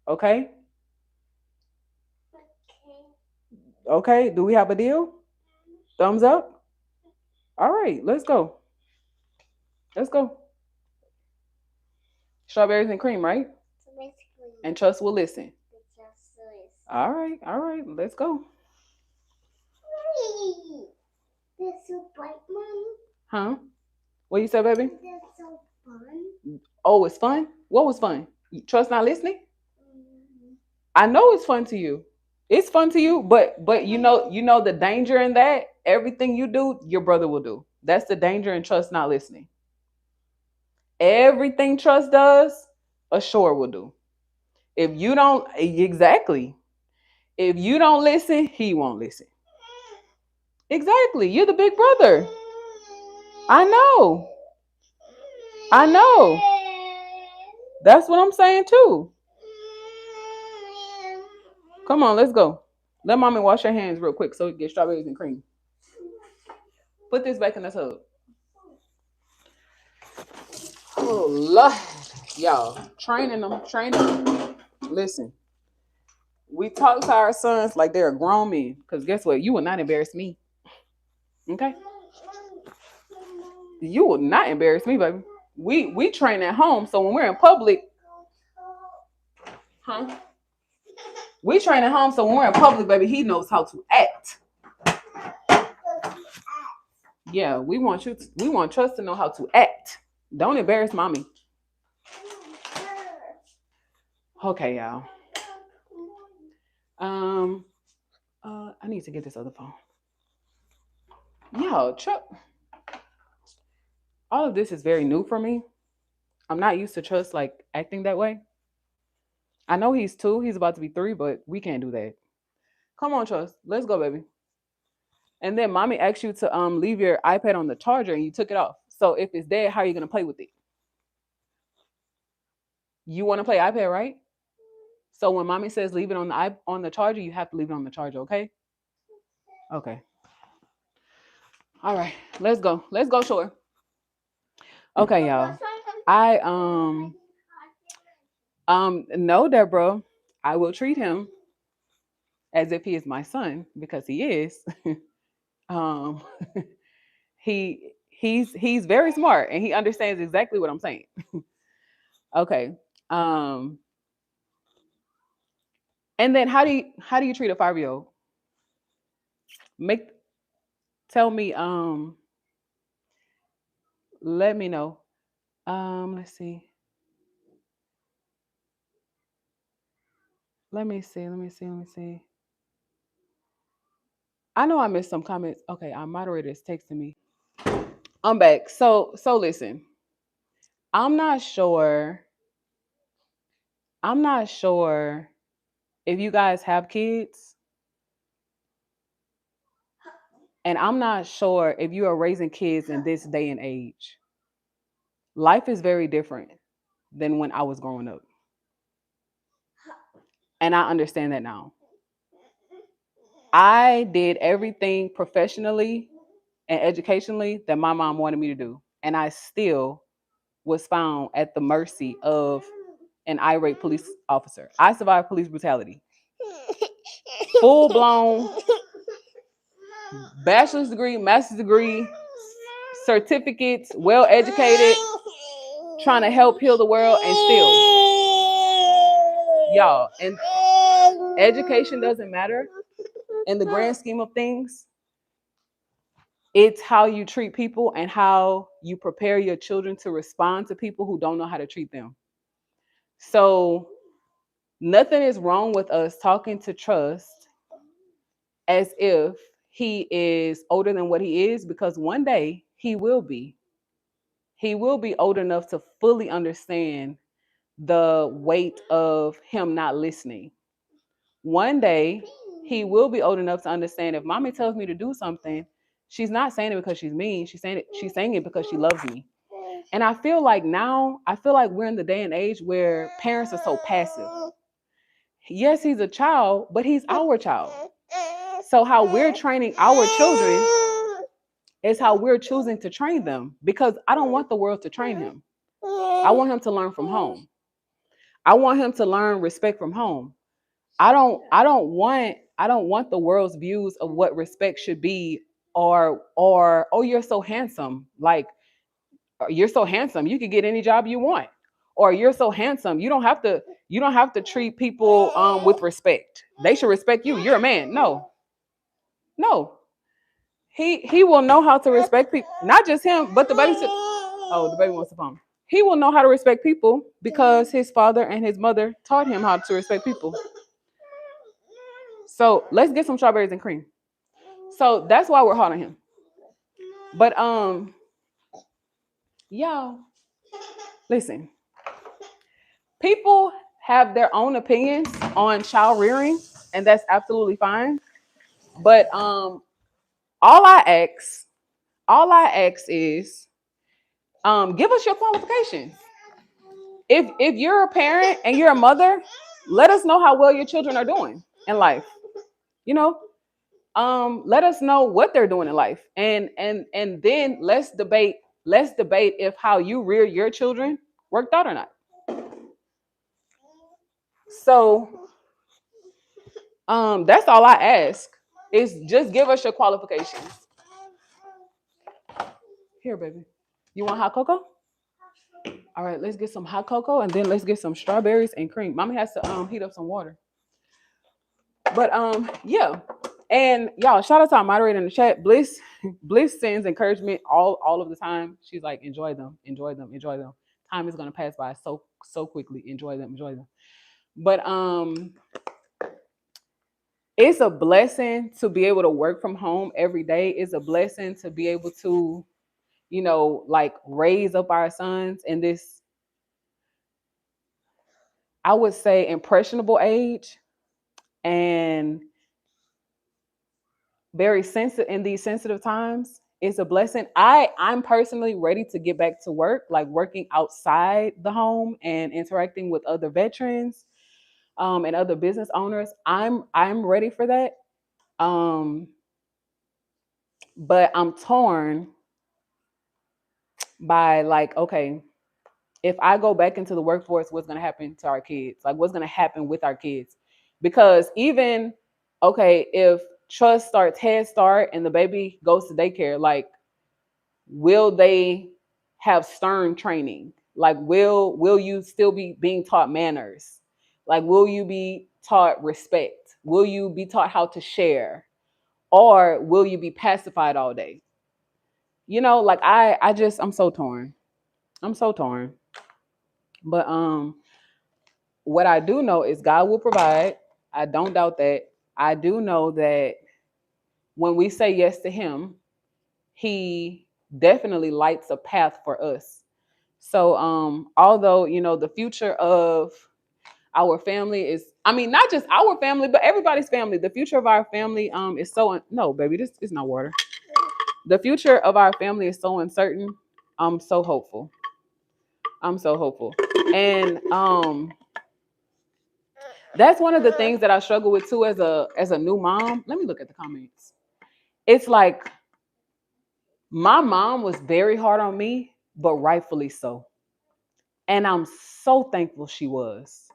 Okay? Okay, do we have a deal? Thumbs up? All right, let's go. Let's go. Strawberries and cream, right? And Trust will listen. All right, let's go. That's so bright, Mommy. Huh? What you say, baby? That's so fun. Oh, it's fun? What was fun? Trust not listening? I know it's fun to you. It's fun to you, but you know the danger in that. Everything you do, your brother will do. That's the danger in Trust not listening. Everything Trust does, Ashore will do. If you don't, exactly. If you don't listen, he won't listen. Exactly. You're the big brother. I know. I know. That's what I'm saying too. Come on, let's go. Let mommy wash her hands real quick so we can get strawberries and cream. Put this back in the tub. Oh, Lord. Y'all, training them. Listen, we talk to our sons like they're grown men. Because guess what? You will not embarrass me. Okay? You will not embarrass me, baby. We train at home, so when we're in public, huh? We train at home, so when we're in public, baby, he knows how to act. Yeah, we want Trust to know how to act. Don't embarrass mommy. Okay, y'all. Um, I need to get this other phone. Yo, Chuck, all of this is very new for me. I'm not used to Trust like acting that way. I know he's 2, he's about to be 3, but we can't do that. Come on, Trust, let's go, baby. And then mommy asked you to leave your iPad on the charger and you took it off. So if it's dead, how are you gonna play with it? You want to play iPad, right? So when mommy says leave it on the charger, you have to leave it on the charger, okay? Okay. All right. Let's go. Let's go, Shore. Okay, y'all. I no, Deborah. I will treat him as if he is my son because he is. um he's very smart and he understands exactly what I'm saying. Okay. Um and then how do you treat a 5-year-old? Make Tell me, let me know. Let's see. Let me see. I know I missed some comments. Okay, our moderator is texting me. I'm back. So listen. I'm not sure. I'm not sure if you guys have kids, and I'm not sure if you are raising kids in this day and age. Life is very different than when I was growing up. And I understand that now. I did everything professionally and educationally that my mom wanted me to do. And I still was found at the mercy of an irate police officer. I survived police brutality. Full blown bachelor's degree, master's degree, certificates, well educated, trying to help heal the world, and still, y'all, and education doesn't matter in the grand scheme of things. It's how you treat people and how you prepare your children to respond to people who don't know how to treat them. So nothing is wrong with us talking to Trust as if he is older than what he is, because one day he will be. He will be old enough to fully understand the weight of him not listening. One day he will be old enough to understand if mommy tells me to do something, she's not saying it because she's mean. She's saying it because she loves me. And I feel like we're in the day and age where parents are so passive. Yes, he's a child, but he's our child. So how we're training our children is how we're choosing to train them, because I don't want the world to train him. I want him to learn from home. I want him to learn respect from home. I don't want the world's views of what respect should be, or oh, you're so handsome. Like, you're so handsome, you could get any job you want. Or you're so handsome, you don't have to treat people with respect. They should respect you. You're a man. No. No. He will know how to respect people. Not just him, but the baby too. Oh, the baby wants the phone. He will know how to respect people because his father and his mother taught him how to respect people. So let's get some strawberries and cream. So that's why we're hard on him. But y'all, listen. People have their own opinions on child rearing, and that's absolutely fine. But all I ask is, give us your qualifications. If you're a parent and you're a mother, let us know how well your children are doing in life. You know, let us know what they're doing in life, and then let's debate if how you rear your children worked out or not. So that's all I ask, is just give us your qualifications. Here, baby. You want hot cocoa? All right, let's get some hot cocoa and then let's get some strawberries and cream. Mommy has to heat up some water. But yeah. And y'all, shout out to our moderator in the chat. Bliss, Bliss sends encouragement all of the time. She's like, enjoy them, enjoy them, enjoy them. Time is gonna pass by so quickly. Enjoy them, enjoy them. But it's a blessing to be able to work from home every day. It's a blessing to be able to, like raise up our sons in this, I would say, impressionable age, and very sensitive in these sensitive times. It's a blessing. I'm personally ready to get back to work, like working outside the home and interacting with other veterans, and other business owners. I'm ready for that. Um, but I'm torn by, like, okay, if I go back into the workforce, what's going to happen to our kids? Like, what's going to happen with our kids? Because even, okay, if Trust starts Head Start and the baby goes to daycare, like, will they have stern training? Like, will you still be being taught manners? Like, will you be taught respect? Will you be taught how to share? Or will you be pacified all day? Like, I'm so torn. I'm so torn. But what I do know is God will provide. I don't doubt that. I do know that when we say yes to him, he definitely lights a path for us. So although, the future of our family is, I mean, not just our family, but everybody's family. The future of our family is no, baby, this is not water. The future of our family is so uncertain. I'm so hopeful. I'm so hopeful. And that's one of the things that I struggle with too as a new mom. Let me look at the comments. It's like my mom was very hard on me, but rightfully so. And I'm so thankful she was.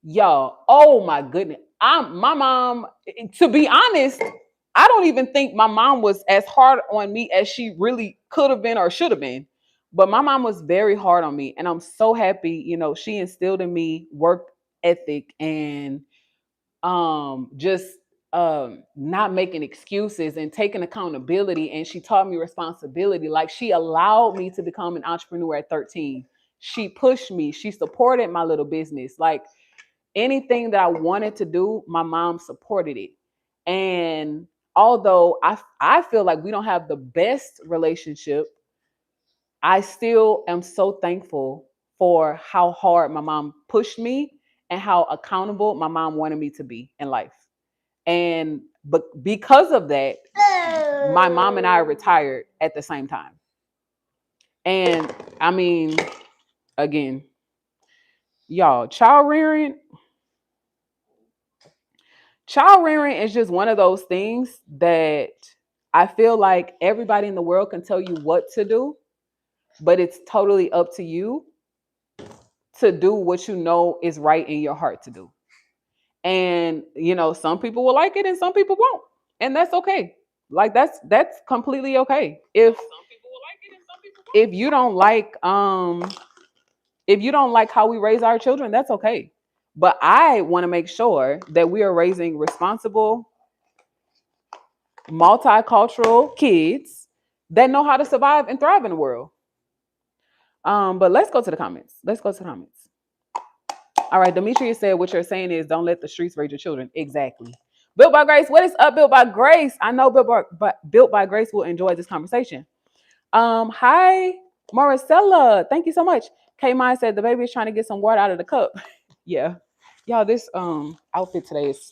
Y'all, oh my goodness. My mom, to be honest, I don't even think my mom was as hard on me as she really could have been or should have been. But my mom was very hard on me. And I'm so happy, she instilled in me work ethic and just not making excuses and taking accountability. And she taught me responsibility. Like, she allowed me to become an entrepreneur at 13. She pushed me. She supported my little business. Like, anything that I wanted to do, my mom supported it. And although I feel like we don't have the best relationship, I still am so thankful for how hard my mom pushed me and how accountable my mom wanted me to be in life. And but because of that, my mom and I retired at the same time. And I mean, again, y'all, child rearing is just one of those things that I feel like everybody in the world can tell you what to do, but it's totally up to you to do what you know is right in your heart to do. And some people will like it and some people won't, and that's okay. Like, that's completely okay. If you don't like if you don't like how we raise our children, that's okay. But I want to make sure that we are raising responsible, multicultural kids that know how to survive and thrive in the world. But let's go to the comments. All right, Demetrius said, what you're saying is don't let the streets raise your children. Exactly. Built by Grace. What is up, Built by Grace? I know Built by Grace will enjoy this conversation. Hi, Maricela. Thank you so much. K Mine said the baby is trying to get some water out of the cup. Yeah. Y'all, this outfit today is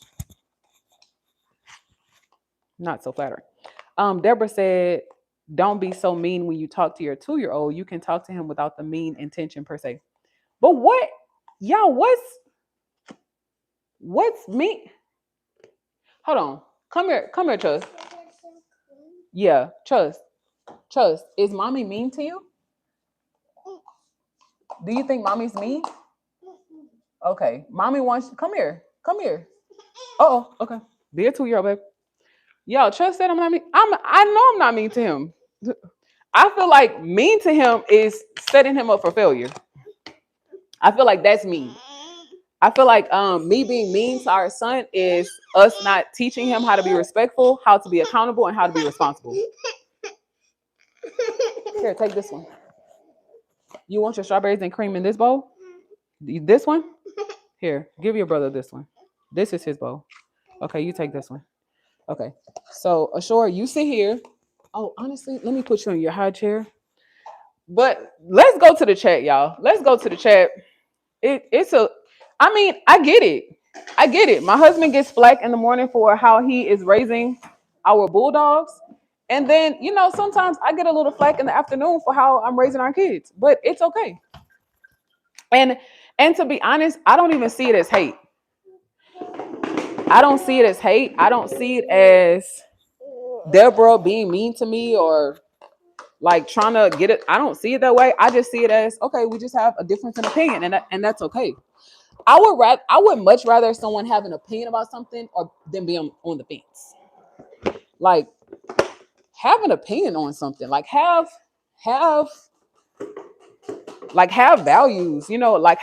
not so flattering. Deborah said, don't be so mean when you talk to your 2-year-old. You can talk to him without the mean intention per se. But what, y'all, what's me? Hold on. Come here, Trust. Yeah, Trust. Is mommy mean to you? Do you think mommy's mean? Okay. Mommy wants you. Come here. Oh, okay. Be a 2-year-old, babe. Yo, Trust said I'm not mean. I know I'm not mean to him. I feel like mean to him is setting him up for failure. I feel like that's mean. I feel like me being mean to our son is us not teaching him how to be respectful, how to be accountable, and how to be responsible. Here, take this one. You want your strawberries and cream in this bowl? This one? Here, give your brother this one. This is his bowl. Okay, you take this one. Okay. So, Ashore, you sit here. Oh, honestly, let me put you in your high chair. But let's go to the chat, y'all. Let's go to the chat. I mean, I get it. I get it. My husband gets flack in the morning for how he is raising our bulldogs. And then, sometimes I get a little flack in the afternoon for how I'm raising our kids. But it's okay. And to be honest, I don't even see it as hate. I don't see it as hate. I don't see it as Deborah being mean to me or like trying to get it. I don't see it that way. I just see it as, okay, we just have a difference in opinion, and that's okay. I would much rather someone have an opinion about something or than be on the fence. Like, have an opinion on something. Like have values, like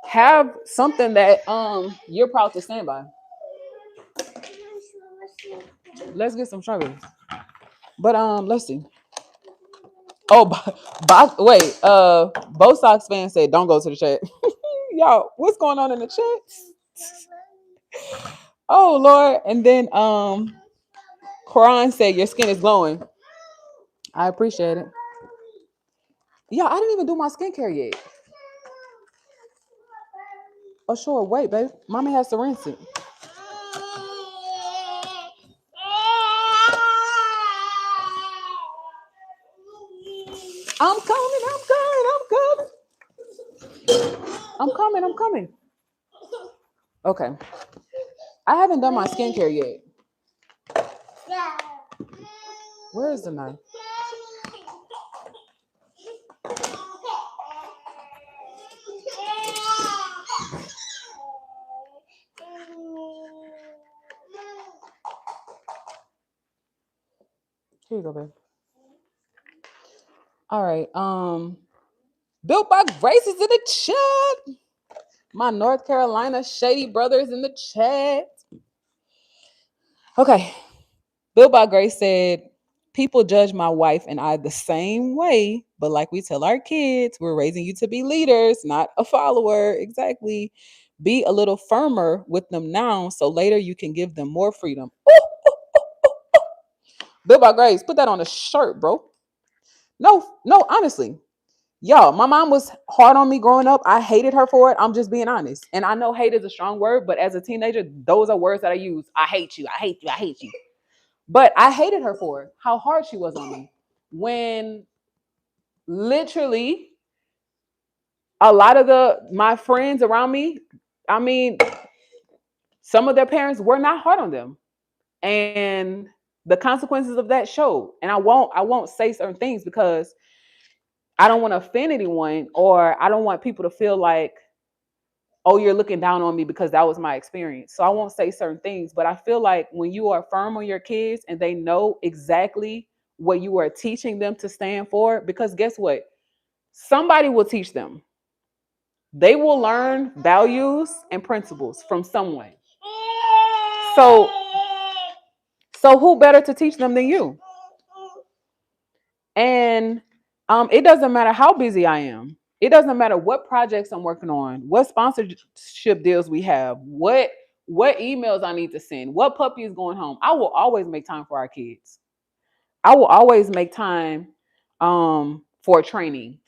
have something that you're proud to stand by. Let's get some strawberries. But let's see. Oh, wait. Bo Sox fan said, "Don't go to the chat." Y'all, what's going on in the chat? Oh Lord. And then Quran said, "Your skin is glowing." I appreciate it. Yeah, I didn't even do my skincare yet. Oh, sure. Wait, babe. Mommy has to rinse it. I'm coming. I'm coming. Okay. I haven't done my skincare yet. Where is the knife? Here you go, babe. All right. Built by Grace is in the chat. My North Carolina Shady brothers in the chat. Okay. Built by Grace said, people judge my wife and I the same way, but like we tell our kids, we're raising you to be leaders, not a follower. Exactly. Be a little firmer with them now so later you can give them more freedom. Built by Grace, put that on a shirt, bro. No, honestly. Y'all, my mom was hard on me growing up. I hated her for it. I'm just being honest. And I know hate is a strong word, but as a teenager, those are words that I use. I hate you. I hate you. I hate you. But I hated her for it, how hard she was on me. When literally a lot of my friends around me, I mean, some of their parents were not hard on them. And the consequences of that showed. And I won't say certain things because I don't want to offend anyone, or I don't want people to feel like, oh, you're looking down on me because that was my experience. So I won't say certain things, but I feel like when you are firm on your kids and they know exactly what you are teaching them to stand for, because guess what? Somebody will teach them. They will learn values and principles from someone. So who better to teach them than you? And it doesn't matter how busy I am. It doesn't matter what projects I'm working on, what sponsorship deals we have, what emails I need to send, what puppy is going home. I will always make time for our kids. I will always make time for training.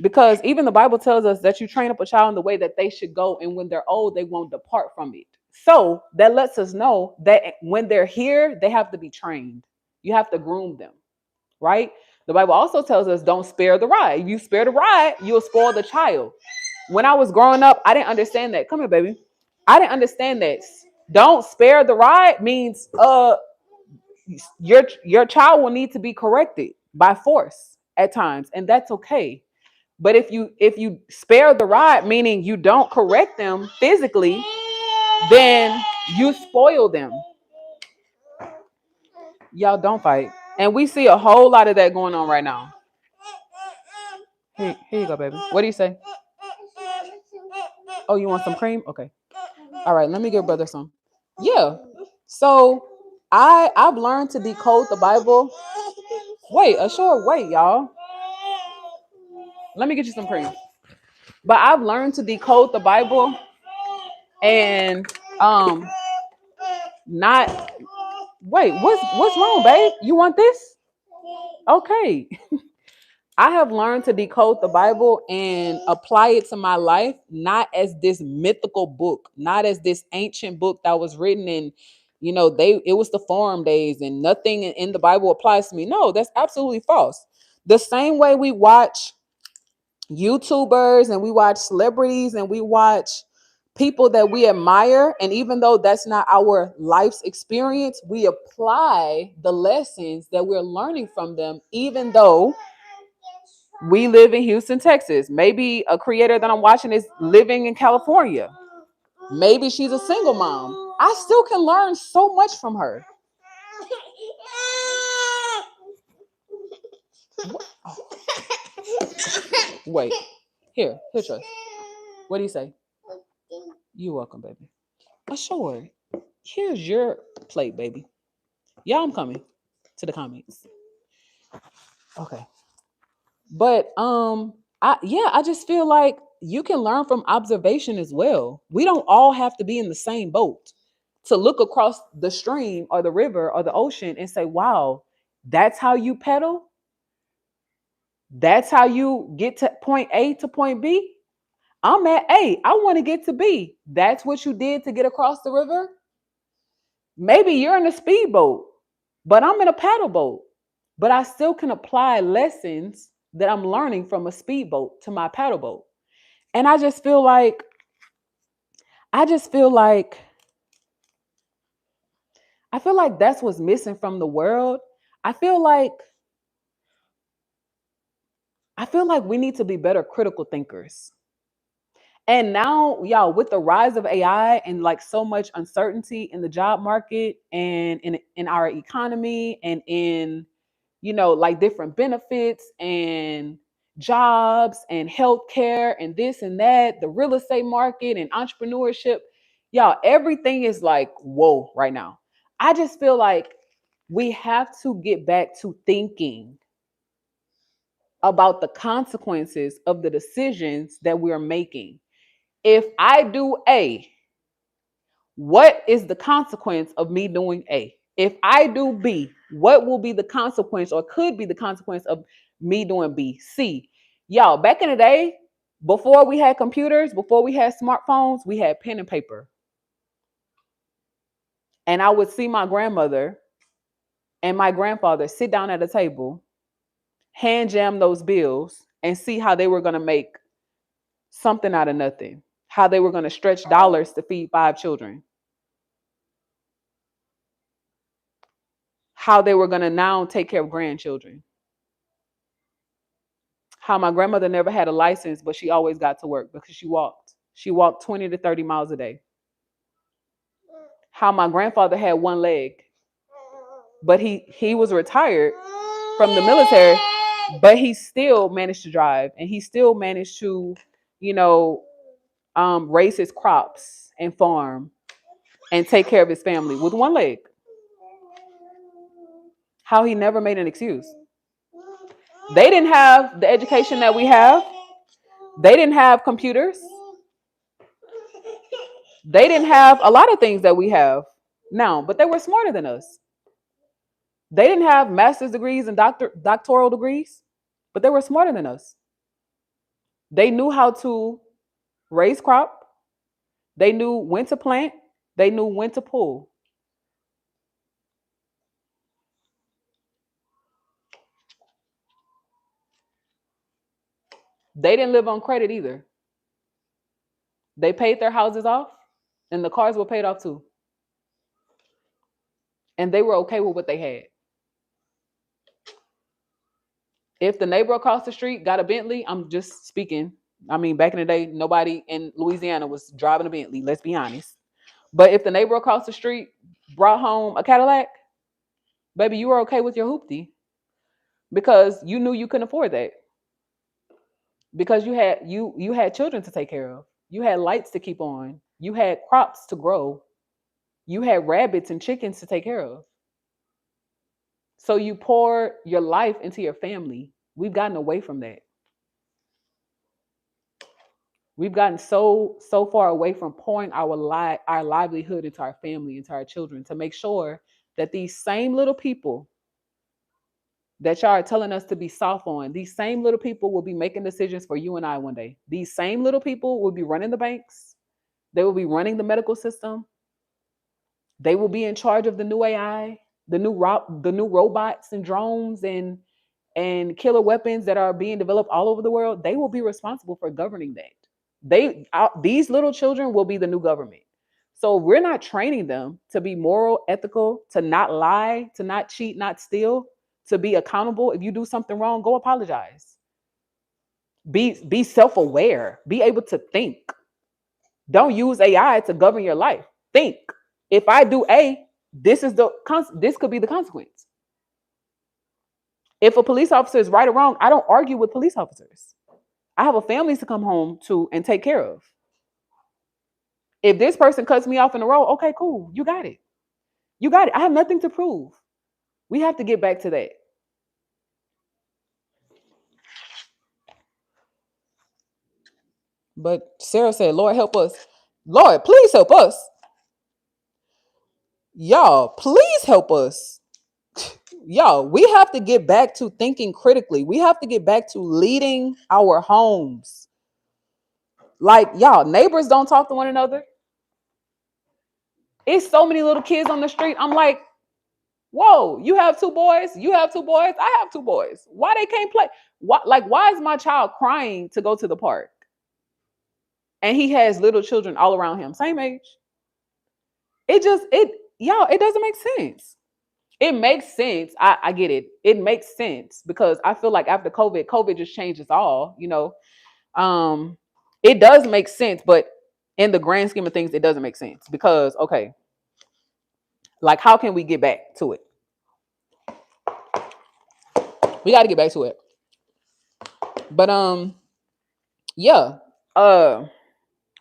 Because even the Bible tells us that you train up a child in the way that they should go, and when they're old, they won't depart from it. So that lets us know that when they're here, they have to be trained. You have to groom them, right? The Bible also tells us don't spare the rod. If you spare the rod, you'll spoil the child. When I was growing up, I didn't understand that. Come here, baby. I didn't understand that. Don't spare the rod means your child will need to be corrected by force at times, and that's okay. But if you spare the rod, meaning you don't correct them physically, then you spoil them. Y'all don't fight. And we see a whole lot of that going on right now. Here you go, baby. What do you say? Oh, you want some cream? Okay. All right, let me give brother some. Yeah. So I've learned to decode the Bible. Wait, a short wait, y'all. Let me get you some cream. But I've learned to decode the Bible and not wait, what's wrong, babe? You want this? Okay. I have learned to decode the Bible and apply it to my life, not as this mythical book, not as this ancient book that was written in, it was the forum days and nothing in the Bible applies to me. No, that's absolutely false. The same way we watch YouTubers and we watch celebrities and we watch people that we admire, and even though that's not our life's experience, we apply the lessons that we're learning from them, even though we live in Houston, Texas. Maybe a creator that I'm watching is living in California. Maybe she's a single mom. I still can learn so much from her. Oh. Wait. Here, Trust. What do you say? You're welcome, baby. Sure. Here's your plate, baby. Yeah, I'm coming to the comments. Okay. But I just feel like you can learn from observation as well. We don't all have to be in the same boat to look across the stream or the river or the ocean and say, wow, that's how you pedal? That's how you get to point A to point B? I'm at A. I want to get to B. That's what you did to get across the river? Maybe you're in a speedboat, but I'm in a paddle boat. But I still can apply lessons that I'm learning from a speedboat to my paddle boat. And I just feel like I feel like that's what's missing from the world. I feel like we need to be better critical thinkers. And now, y'all, with the rise of AI and like so much uncertainty in the job market and in our economy and in, like different benefits and jobs and healthcare and this and that, the real estate market and entrepreneurship, y'all, everything is like, whoa, right now. I just feel like we have to get back to thinking about the consequences of the decisions that we're making. If I do A, what is the consequence of me doing A? If I do B, what will be the consequence or could be the consequence of me doing B? C. Y'all, back in the day, before we had computers, before we had smartphones, we had pen and paper. And I would see my grandmother and my grandfather sit down at a table, hand jam those bills, and see how they were going to make something out of nothing, how they were going to stretch dollars to feed 5 children, how they were going to now take care of grandchildren, how my grandmother never had a license, but she always got to work because she walked. She walked 20 to 30 miles a day. How my grandfather had one leg, but he was retired from the military, but he still managed to drive and he still managed to, raise his crops and farm and take care of his family with one leg. How he never made an excuse. They didn't have the education that we have. They didn't have computers. They didn't have a lot of things that we have now, but they were smarter than us. They didn't have master's degrees and doctoral degrees, but they were smarter than us. They knew how to raise crop. They knew when to plant. They knew when to pull. They didn't live on credit either. They paid their houses off and the cars were paid off too. And they were okay with what they had. If the neighbor across the street got a Bentley, I'm just speaking. I mean, back in the day, nobody in Louisiana was driving a Bentley, let's be honest. But if the neighbor across the street brought home a Cadillac, baby, you were okay with your hoopty because you knew you couldn't afford that. Because you had children to take care of. You had lights to keep on. You had crops to grow. You had rabbits and chickens to take care of. So you pour your life into your family. We've gotten away from that. We've gotten so far away from pouring our livelihood into our family, into our children, to make sure that these same little people that y'all are telling us to be soft on, these same little people will be making decisions for you and I one day. These same little people will be running the banks. They will be running the medical system. They will be in charge of the new AI, the new robots and drones and killer weapons that are being developed all over the world. They will be responsible for governing that. These little children will be the new government. So we're not training them to be moral, ethical, to not lie, to not cheat, not steal, to be accountable. If you do something wrong, go apologize. Be self-aware. Be able to think. Don't use AI to govern your life. Think. If I do A, this could be the consequence. If a police officer is right or wrong, I don't argue with police officers. I have a family to come home to and take care of. If this person cuts me off in the road, okay, cool. You got it. You got it. I have nothing to prove. We have to get back to that. But Sarah said, Lord, help us. Lord, please help us. Y'all, please help us. Y'all, we have to get back to thinking critically. We have to get back to leading our homes. Like, y'all, neighbors don't talk to one another. It's so many little kids on the street. I'm like, whoa, you have two boys? You have two boys? I have two boys. Why they can't play? Why is my child crying to go to the park? And he has little children all around him, same age. It doesn't make sense. It makes sense. I get it. It makes sense because I feel like after COVID just changed us all, it does make sense, but in the grand scheme of things, it doesn't make sense because, okay, like how can we get back to it? We got to get back to it. But yeah.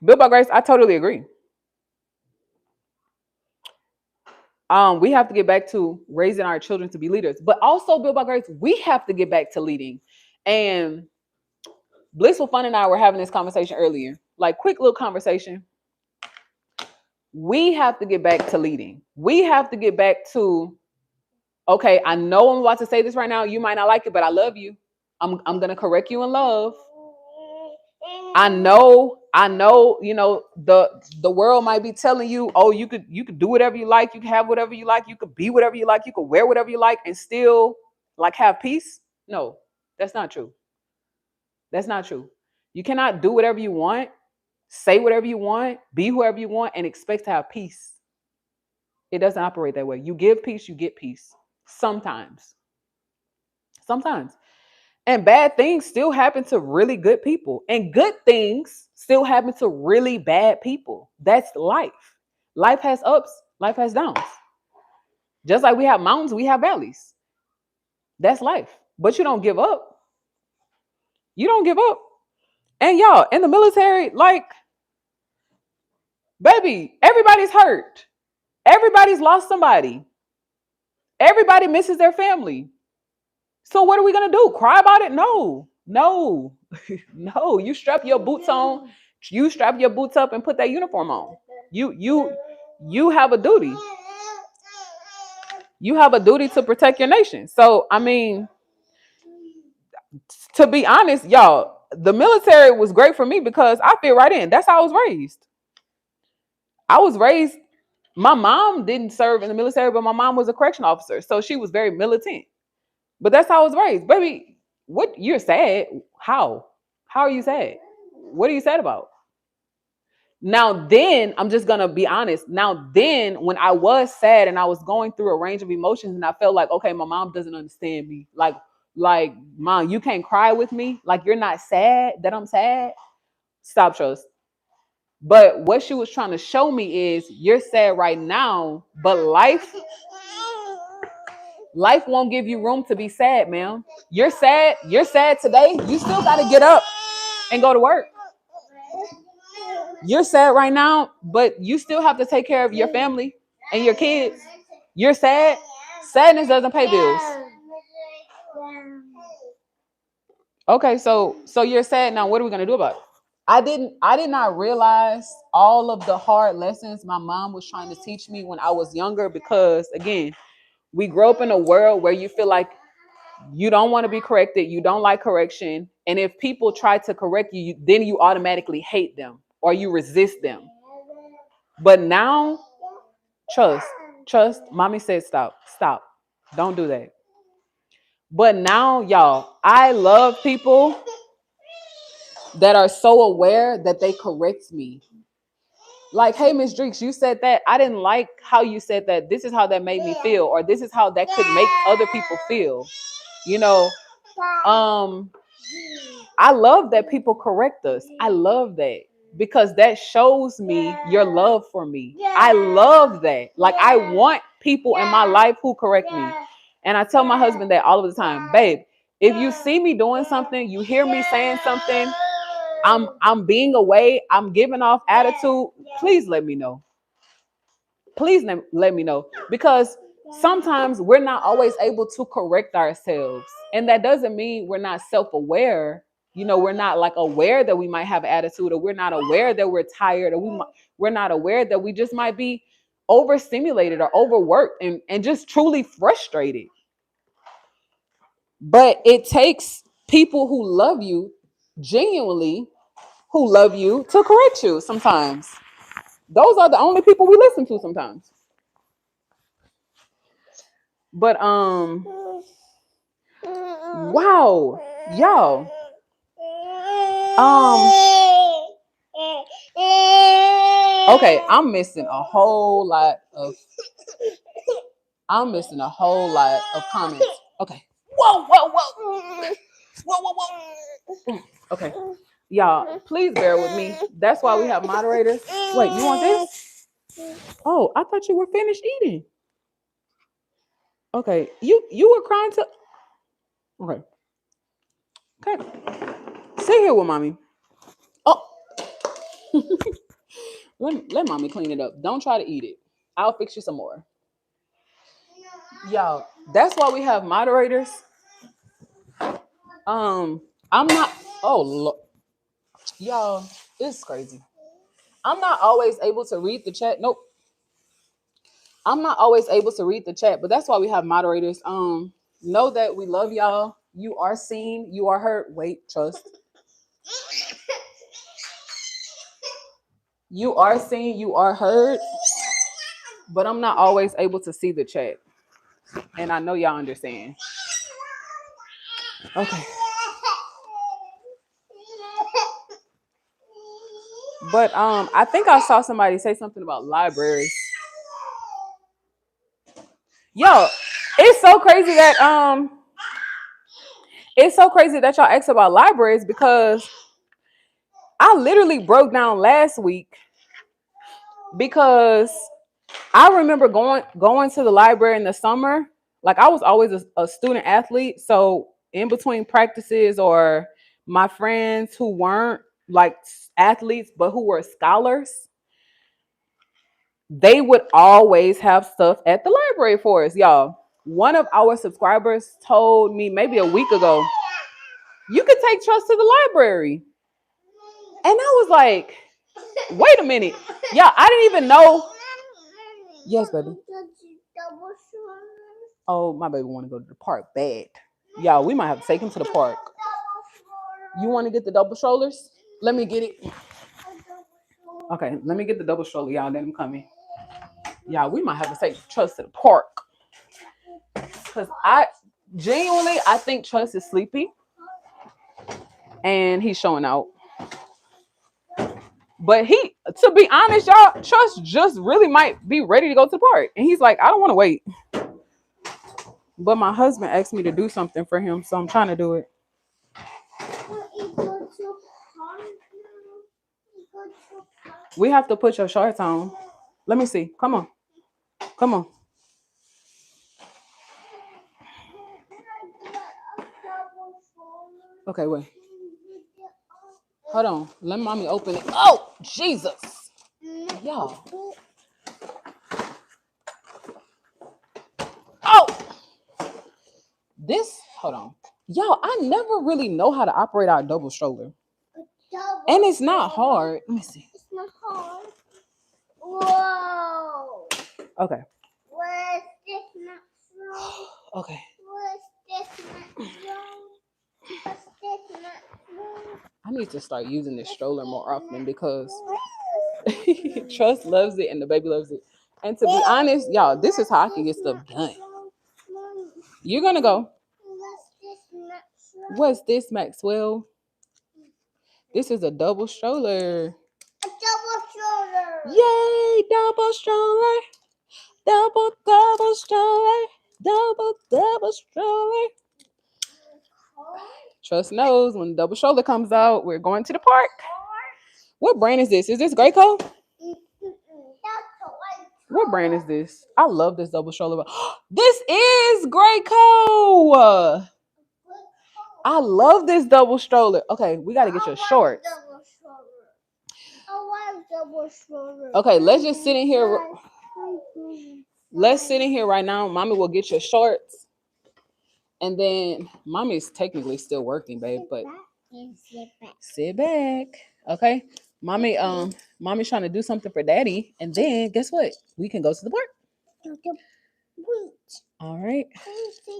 Built by Grace, I totally agree. We have to get back to raising our children to be leaders, but also Built by Grace, we have to get back to leading. And Blissful Fun and I were having this conversation earlier, like quick little conversation. We have to get back to leading. We have to get back to, okay, I know I'm about to say this right now. You might not like it, but I love you. I'm going to correct you in love. I know, the world might be telling you, oh, you could do whatever you like. You can have whatever you like. You could be whatever you like. You could wear whatever you like and still like have peace. No, that's not true. That's not true. You cannot do whatever you want, say whatever you want, be whoever you want, and expect to have peace. It doesn't operate that way. You give peace, you get peace. Sometimes. And bad things still happen to really good people. And good things still happen to really bad people. That's life. Life has ups, life has downs. Just like we have mountains, we have valleys. That's life. But you don't give up. You don't give up. And y'all, in the military, like, baby, everybody's hurt. Everybody's lost somebody. Everybody misses their family. So what are we going to do? Cry about it? No. No. You strap your boots on. You strap your boots up and put that uniform on. You have a duty. You have a duty to protect your nation. So, I mean, to be honest, y'all, the military was great for me because I fit right in. That's how I was raised. My mom didn't serve in the military, but my mom was a correctional officer. So she was very militant. But that's how I was raised. Baby, what? You're sad. How? How are you sad? What are you sad about? Now then, I'm just going to be honest. Now then, when I was sad and I was going through a range of emotions and I felt like, okay, my mom doesn't understand me. Like, Mom, you can't cry with me. Like, you're not sad that I'm sad. Stop, Trust. But what she was trying to show me is you're sad right now, but life won't give you room to be sad, ma'am. You're sad today. You still got to get up and go to work. You're sad right now, but you still have to take care of your family and your kids. You're sad. Sadness doesn't pay bills. Okay, so you're sad now. What are we gonna do about it? I did not realize all of the hard lessons my mom was trying to teach me when I was younger, because again, we grow up in a world where you feel like you don't want to be corrected, you don't like correction, and if people try to correct you, then you automatically hate them or you resist them. But now, trust, trust. Mommy said stop, stop, don't do that. But now, y'all, I love people that are so aware that they correct me. Like, hey, Miss Dreeks, you said that. I didn't like how you said that. This is how that made me feel, or this is how that could make other people feel. You know, um, I love that people correct us. I love that because that shows me your love for me. I love that. Like, I want people in my life who correct me. And I tell my husband that all of the time, babe, if you see me doing something, you hear me saying something, I'm being away, I'm giving off attitude, please let me know. Please let me know, because sometimes we're not always able to correct ourselves, and that doesn't mean we're not self-aware. You know, we're not like aware that we might have attitude, or we're not aware that we're tired, or we're not aware that we just might be overstimulated or overworked and just truly frustrated. But it takes people who love you genuinely, who love you, to correct you sometimes. Those are the only people we listen to sometimes. But wow, y'all. Okay, I'm missing a whole lot of comments. Okay. Whoa, whoa, whoa. Whoa, whoa, whoa. Okay. Y'all, please bear with me. That's why we have moderators. Wait, you want this? Oh, I thought you were finished eating. Okay. You were crying to. Okay. Okay. Sit here with mommy. Oh, let mommy clean it up. Don't try to eat it. I'll fix you some more. Y'all, that's why we have moderators. I'm not. Oh, y'all, it's crazy. I'm not always able to read the chat. Nope. I'm not always able to read the chat, but that's why we have moderators. Know that we love y'all. You are seen. You are heard. Wait, trust. You are seen. You are heard. But I'm not always able to see the chat, and I know y'all understand. Okay. But I think I saw somebody say something about libraries. Yo, it's so crazy that y'all asked about libraries, because I literally broke down last week, because I remember going to the library in the summer. Like, I was always a student athlete, so in between practices, or my friends who weren't like athletes but who were scholars, they would always have stuff at the library for us, y'all. One of our subscribers told me maybe a week ago, you could take Trust to the library. And I was like, wait a minute. Yeah, I didn't even know. Yes, baby. Oh, my baby want to go to the park bad. Y'all, we might have to take him to the park. You want to get the double strollers? Let me get it. Okay, let me get the double stroller, y'all. Then I'm coming. Y'all, we might have to take Trust to the park. Because I think Trust is sleepy. And he's showing out. But to be honest, y'all, Trust just really might be ready to go to the park. And he's like, I don't want to wait. But my husband asked me to do something for him, so I'm trying to do it. We have to put your shorts on. Let me see. Come on. Come on. Okay, wait. Hold on. Let mommy open it. Oh, Jesus. Y'all. Oh, hold on. Y'all, I never really know how to operate our double stroller. And it's not hard. Let me see. It's not hard. Whoa. Okay. Where's this not wrong? Okay. Where's this not wrong? Where's this not wrong? I need to start using this stroller more often because Trust loves it and the baby loves it. And to be honest, y'all, this is how I can get stuff done. You're gonna go. What's this, Maxwell? This is a double stroller. A double stroller. Yay, double stroller. Double stroller. Double stroller. Trust knows when the double stroller comes out, we're going to the park. What brand is this? Is this Graco? What brand is this? I love this double stroller. This is Graco. I love this double stroller. Okay, we got to get your shorts. Okay, let's just sit in here. Let's sit in here right now. Mommy will get your shorts. And then mommy is technically still working, babe, but sit back. Okay. Mommy's trying to do something for daddy. And then guess what? We can go to the park. All right.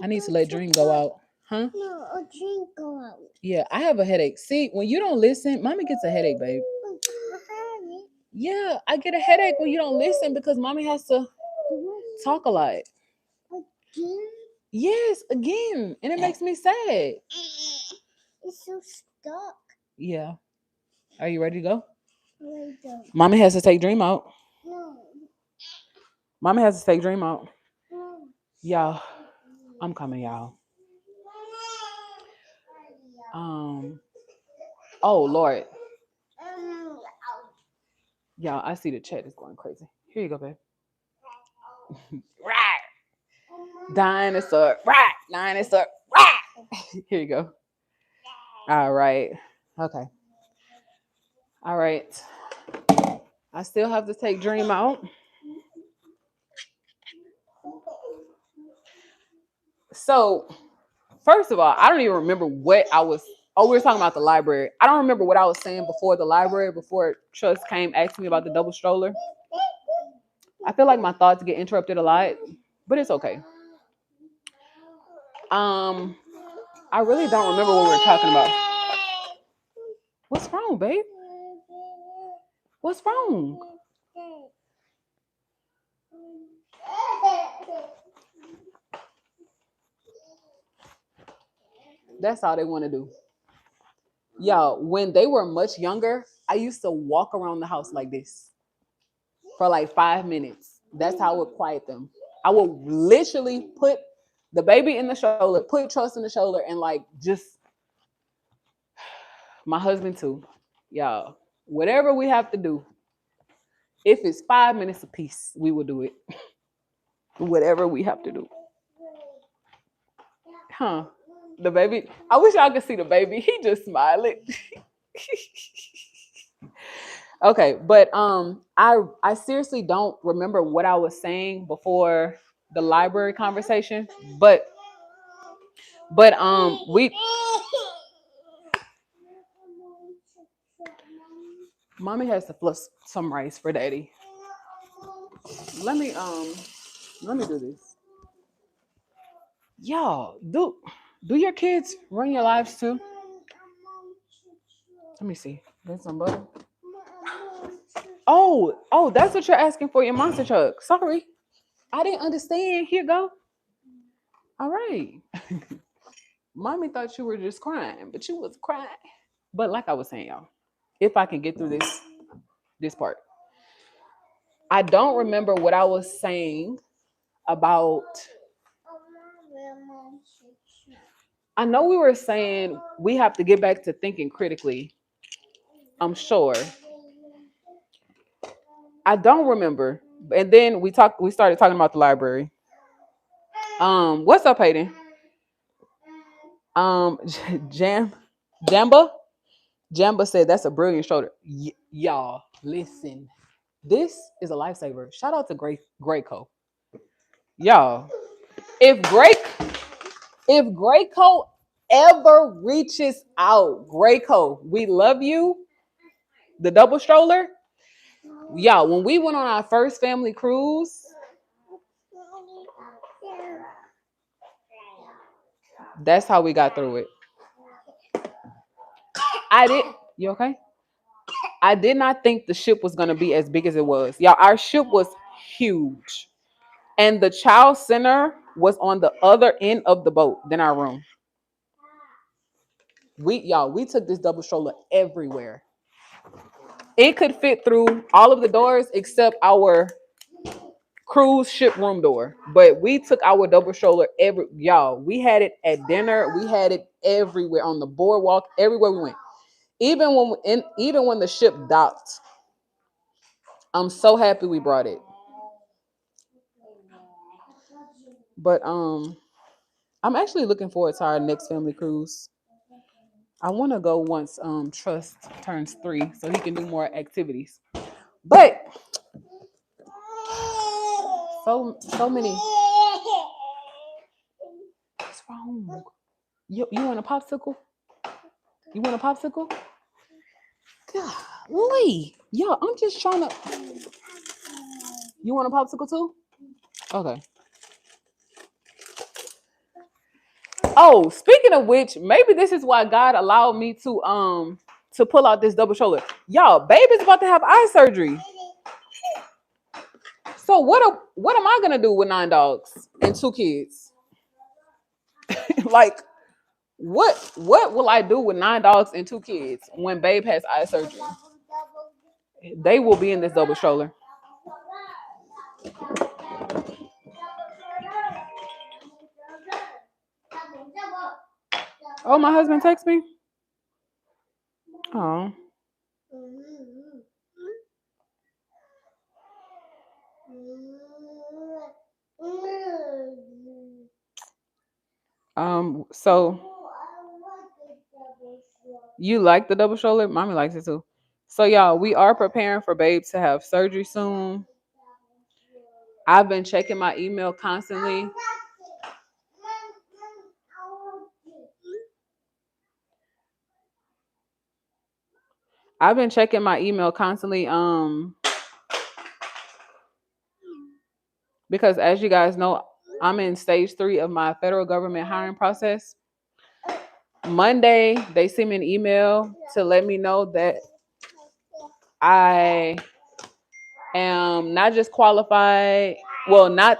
I need to let Dream go out. Huh? No, a Dream go out. Yeah, I have a headache. See, when you don't listen, mommy gets a headache, babe. Yeah, I get a headache when you don't listen because mommy has to talk a lot. Again? Yes, again. And it makes me sad. It's so stuck. Yeah. Are you ready to go? Ready to go. Mommy has to take Dream out. No. Mommy has to take Dream out. No. Y'all, I'm coming, y'all. Oh Lord. Y'all, I see the chat is going crazy. Here you go, babe. Right. Dinosaur. Right. Dinosaur. Right. Here you go. All right. Okay. All right. I still have to take Dream out. So, first of all, I don't even remember what I was. Oh, we were talking about the library. I don't remember what I was saying before the library, before Trust came asking me about the double stroller. I feel like my thoughts get interrupted a lot, but it's okay. I really don't remember what we were talking about. What's wrong, babe? What's wrong? That's all they want to do. Y'all, when they were much younger, I used to walk around the house like this for like 5 minutes. That's how I would quiet them. I would literally put the baby in the shoulder, put Trust in the shoulder, and like just my husband too. Y'all, whatever we have to do, if it's 5 minutes apiece, we will do it. Whatever we have to do. Huh? The baby. I wish y'all could see the baby. He just smiling. Okay, but I seriously don't remember what I was saying before the library conversation, but we mommy has to flush some rice for daddy. Let me do this. Y'all, do your kids run your lives too? Let me see. There's some butter. Oh, that's what you're asking for your monster truck. Sorry. I didn't understand. Here you go. All right. Mommy thought you were just crying, but you was crying. But like I was saying, y'all, if I can get through this part. I don't remember what I was saying about. I know we were saying we have to get back to thinking critically. I'm sure. I don't remember. And then we started talking about the library. What's up, Hayden? Jamba? Jamba said that's a brilliant stroller. Y'all, listen. This is a lifesaver. Shout out to Greyco. Y'all, if Grey if Greyco ever reaches out, Greyco, we love you. The double stroller. Y'all, when we went on our first family cruise, that's how we got through it. I did. You okay? I did not think the ship was gonna be as big as it was. Y'all, our ship was huge. And the child center was on the other end of the boat than our room. We took this double stroller everywhere. It could fit through all of the doors except our cruise ship room door. But we took our double stroller y'all. We had it at dinner. We had it everywhere on the boardwalk, everywhere we went. Even when the ship docked, I'm so happy we brought it. But I'm actually looking forward to our next family cruise. I want to go once Trust turns 3 so he can do more activities. But so many. What's wrong? You want a popsicle? You want a popsicle? Golly. Yo, I'm just trying to. You want a popsicle too? Okay. Oh, speaking of which, maybe this is why God allowed me to pull out this double shoulder. Y'all, baby's about to have eye surgery. So what am I gonna do with 9 dogs and 2 kids? Like, what will I do with 9 dogs and 2 kids when babe has eye surgery? They will be in this double stroller. Oh, my husband texts me. Oh. So you like the double shoulder? Mommy likes it too. So y'all, we are preparing for babe to have surgery soon. I've been checking my email constantly. I've been checking my email constantly. Because as you guys know, I'm in stage 3 of my federal government hiring process. Monday, they sent me an email to let me know that I am not just qualified, well, not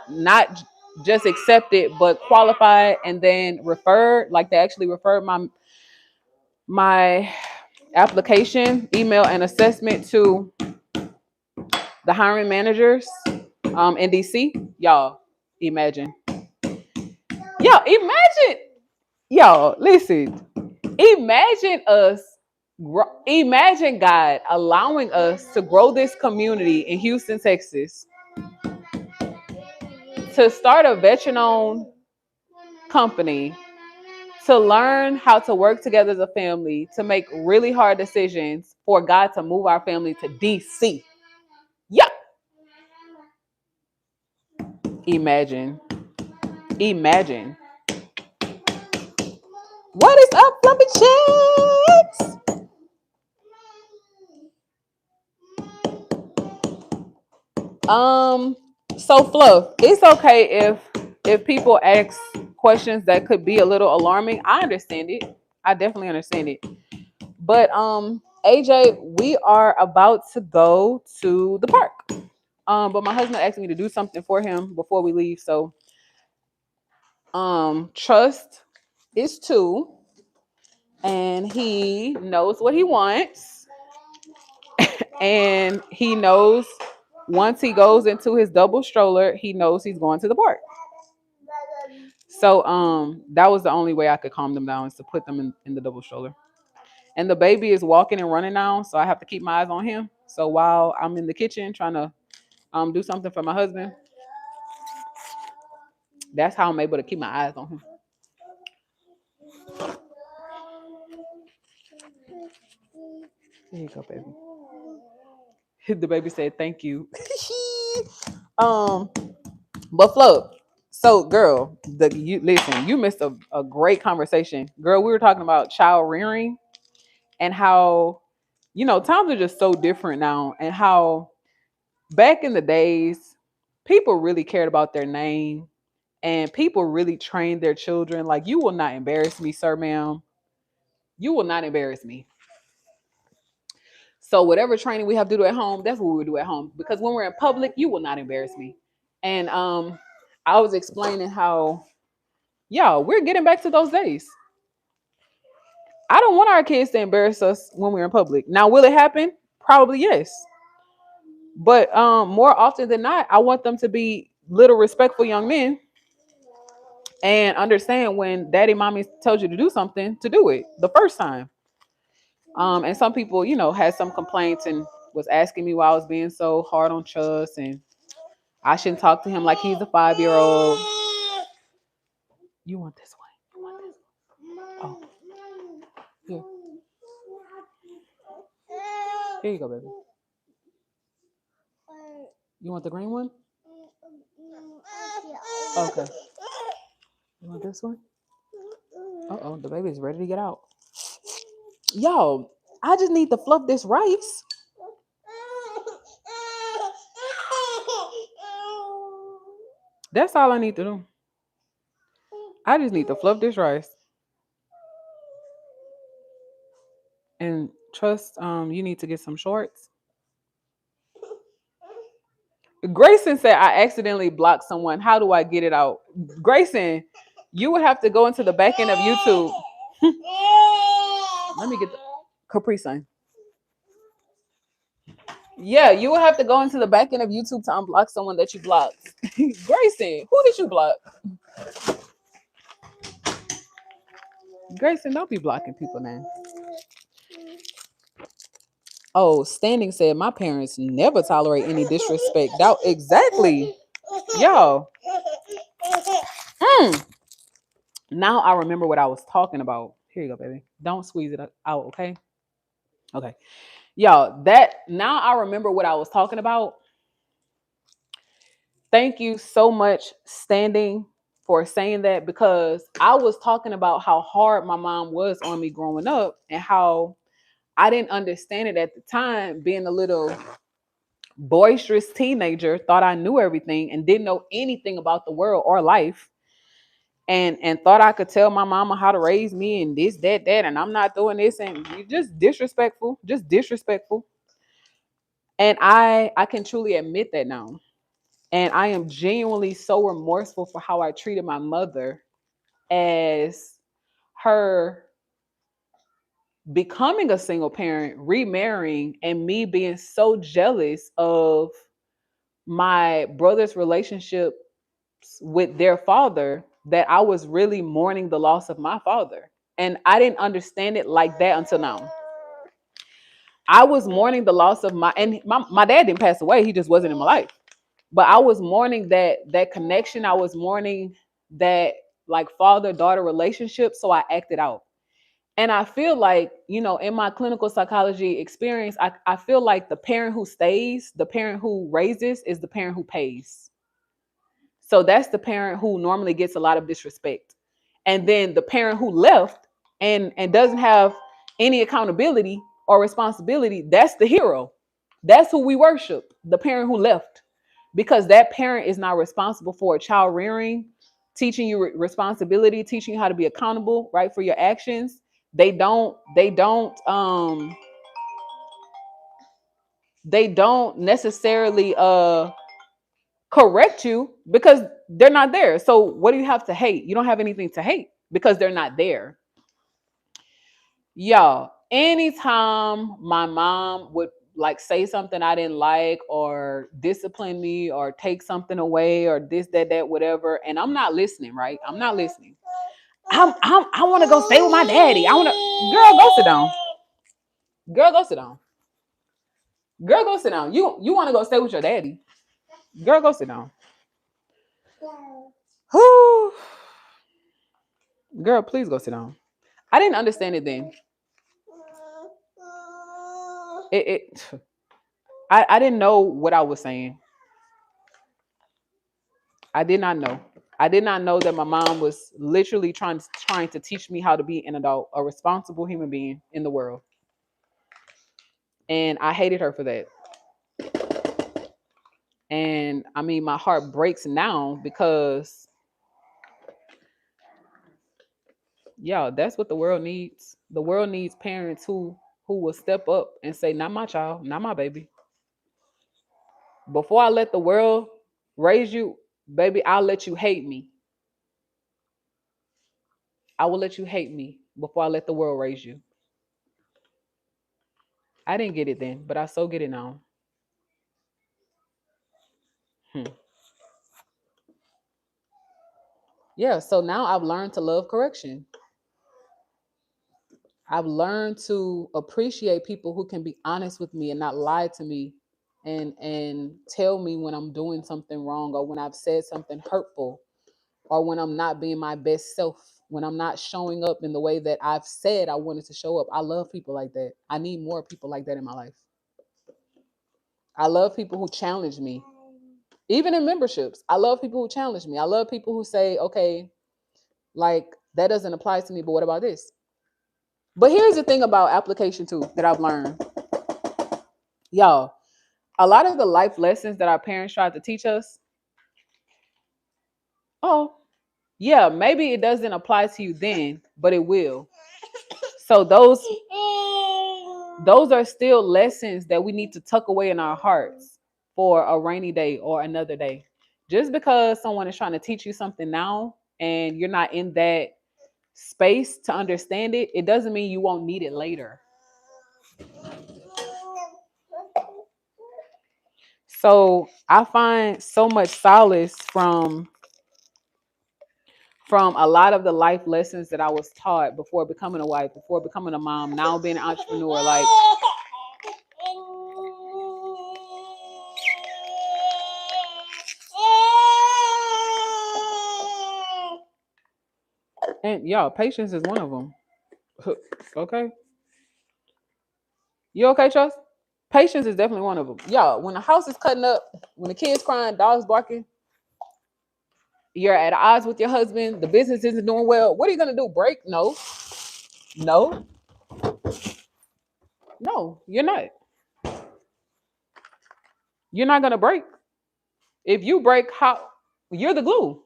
just accepted, but qualified and then referred. Like they actually referred my application, email, and assessment to the hiring managers in DC. Y'all, imagine. Imagine. Y'all, listen. Imagine God allowing us to grow this community in Houston, Texas, to start a veteran-owned company, to learn how to work together as a family, to make really hard decisions, for God to move our family to DC. Yeah. Imagine. What is up, fluffy chicks? So Fluff, it's okay if people ask questions that could be a little alarming. I understand it. I definitely understand it. But AJ, we are about to go to the park. But my husband asked me to do something for him before we leave. So Trust is 2, and he knows what he wants. And he knows once he goes into his double stroller, he knows he's going to the park. So that was the only way I could calm them down, is to put them in the double stroller. And the baby is walking and running now, so I have to keep my eyes on him. So while I'm in the kitchen trying to do something for my husband, that's how I'm able to keep my eyes on him. Here you go, baby. The baby said thank you. um, but Flo, so girl, you listen, you missed a great conversation. Girl, we were talking about child rearing and how, times are just so different now, and how back in the days, people really cared about their name and people really trained their children. Like, you will not embarrass me, sir, ma'am. You will not embarrass me. So whatever training we have to do at home, that's what we do at home. Because when we're in public, you will not embarrass me. And I was explaining how, yeah, we're getting back to those days. I don't want our kids to embarrass us when we're in public. Now, will it happen? Probably yes. But more often than not, I want them to be little respectful young men and understand when daddy mommy tells you to do something, to do it the first time. And some people, had some complaints and was asking me why I was being so hard on Trust, and I shouldn't talk to him like he's a 5-year-old. You want this one? You want this one? Oh, here. Here you go, baby. You want the green one? Okay. You want this one? Uh-oh, the baby's ready to get out. Yo, I just need to fluff this rice. That's all I need to do. I just need to fluff this rice. And Trust, you need to get some shorts. Grayson said, I accidentally blocked someone. How do I get it out? Grayson, you would have to go into the back end of YouTube. Let me get the Capri Sun. Yeah, you would have to go into the back end of YouTube to unblock someone that you blocked. Grayson, who did you block? Grayson, don't be blocking people now. Oh, Standing said, my parents never tolerate any disrespect. Exactly. Yo. Now I remember what I was talking about. Here you go, baby. Don't squeeze it out, okay? Okay. Y'all, now I remember what I was talking about. Thank you so much, Standing, for saying that, because I was talking about how hard my mom was on me growing up and how I didn't understand it at the time, being a little boisterous teenager, thought I knew everything and didn't know anything about the world or life. And thought I could tell my mama how to raise me and this, that, and I'm not doing this, and you just disrespectful. And I can truly admit that now. And I am genuinely so remorseful for how I treated my mother, as her becoming a single parent, remarrying, and me being so jealous of my brother's relationship with their father, that I was really mourning the loss of my father. And I didn't understand it like that until now. I was mourning the loss of my dad didn't pass away. He just wasn't in my life. But I was mourning that connection. I was mourning that, like, father-daughter relationship. So I acted out. And I feel like, in my clinical psychology experience, I feel like the parent who stays, the parent who raises, is the parent who pays. So that's the parent who normally gets a lot of disrespect. And then the parent who left and doesn't have any accountability or responsibility, that's the hero. That's who we worship, the parent who left. Because that parent is not responsible for a child rearing, teaching you responsibility, teaching you how to be accountable, right, for your actions. They don't necessarily correct you, because they're not there. So what do you have to hate? You don't have anything to hate because they're not there. Y'all, anytime my mom would, like, say something I didn't like, or discipline me, or take something away, or this, that, whatever, and I'm not listening, right? I'm not listening. I want to go stay with my daddy. Girl, go sit down. Girl, go sit down. Girl, go sit down. You want to go stay with your daddy? Girl, go sit down. Whew. Girl, please go sit down. I didn't understand it then. it I didn't know what I was saying. I did not know. I did not know that my mom was literally trying to teach me how to be an adult, a responsible human being in the world. And I hated her for that. And I mean, my heart breaks now because, yeah, that's what the world needs. The world needs parents who will step up and say, "Not my child, not my baby. Before I let the world raise you, baby, I'll let you hate me. I will let you hate me before I let the world raise you." I didn't get it then, but I so get it now. Hmm. Yeah, so now I've learned to love correction. I've learned to appreciate people who can be honest with me and not lie to me and tell me when I'm doing something wrong or when I've said something hurtful or when I'm not being my best self, when I'm not showing up in the way that I've said I wanted to show up. I love people like that. I need more people like that in my life. I love people who challenge me. Even in memberships, I love people who challenge me. I love people who say, okay, like that doesn't apply to me, but what about this? But here's the thing about application too that I've learned. Y'all, a lot of the life lessons that our parents tried to teach us, oh, yeah, maybe it doesn't apply to you then, but it will. So those are still lessons that we need to tuck away in our hearts for a rainy day or another day. Just because someone is trying to teach you something now and you're not in that space to understand it, it doesn't mean you won't need it later. So I find so much solace from a lot of the life lessons that I was taught before becoming a wife, before becoming a mom, now being an entrepreneur. Like, and y'all, patience is one of them. Okay, you okay, Trust? Patience is definitely one of them. Y'all, when the house is cutting up, when the kids crying, dogs barking, you're at odds with your husband, the business isn't doing well. What are you gonna do? Break? No, no, no. You're not. You're not gonna break. If you break, how you're the glue.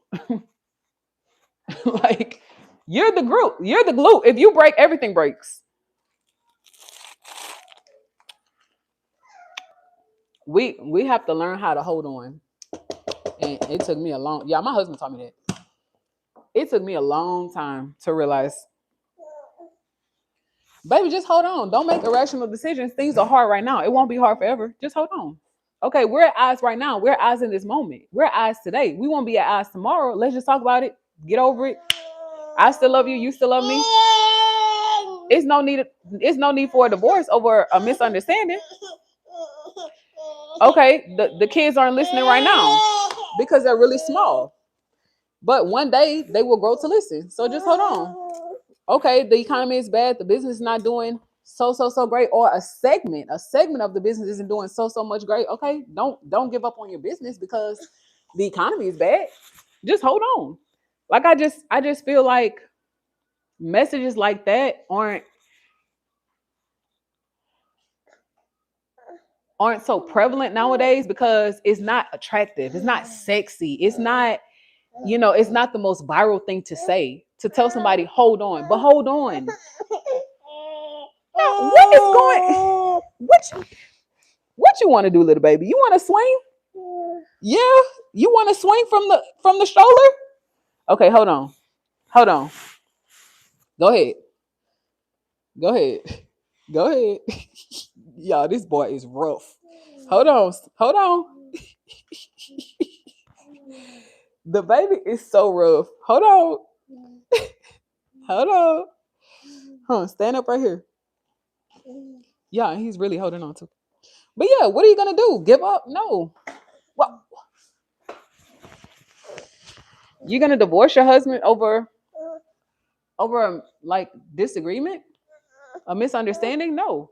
Like you're the glue. You're the glue. If you break, everything breaks. We have to learn how to hold on. And it took me a long, yeah, my husband taught me that. It took me a long time to realize, baby, just hold on. Don't make irrational decisions. Things are hard right now. It won't be hard forever. Just hold on. Okay, we're at odds right now. We're at odds in this moment. We're at odds today. We won't be at odds tomorrow. Let's just talk about it. Get over it. I still love you. You still love me. It's no need. It's no need for a divorce over a misunderstanding. Okay, the kids aren't listening right now because they're really small. But one day they will grow to listen. So just hold on. Okay, the economy is bad. The business is not doing so great, or a segment of the business isn't doing so much great. Okay, don't give up on your business because the economy is bad. Just hold on. Like I just feel like messages like that aren't so prevalent nowadays because it's not attractive. It's not sexy. It's not, it's not the most viral thing to say to tell somebody, hold on, but hold on. Now, what is going what you want to do, little baby? You want to swing? Yeah. You want to swing from the stroller? Okay, hold on. Hold on. Go ahead. Go ahead. Go ahead. Y'all, this boy is rough. Hold on. Hold on. The baby is so rough. Hold on. Hold on. Huh, stand up right here. Yeah, he's really holding on to. But yeah, what are you gonna do? Give up? No. What? You're gonna divorce your husband over like disagreement, a misunderstanding? No.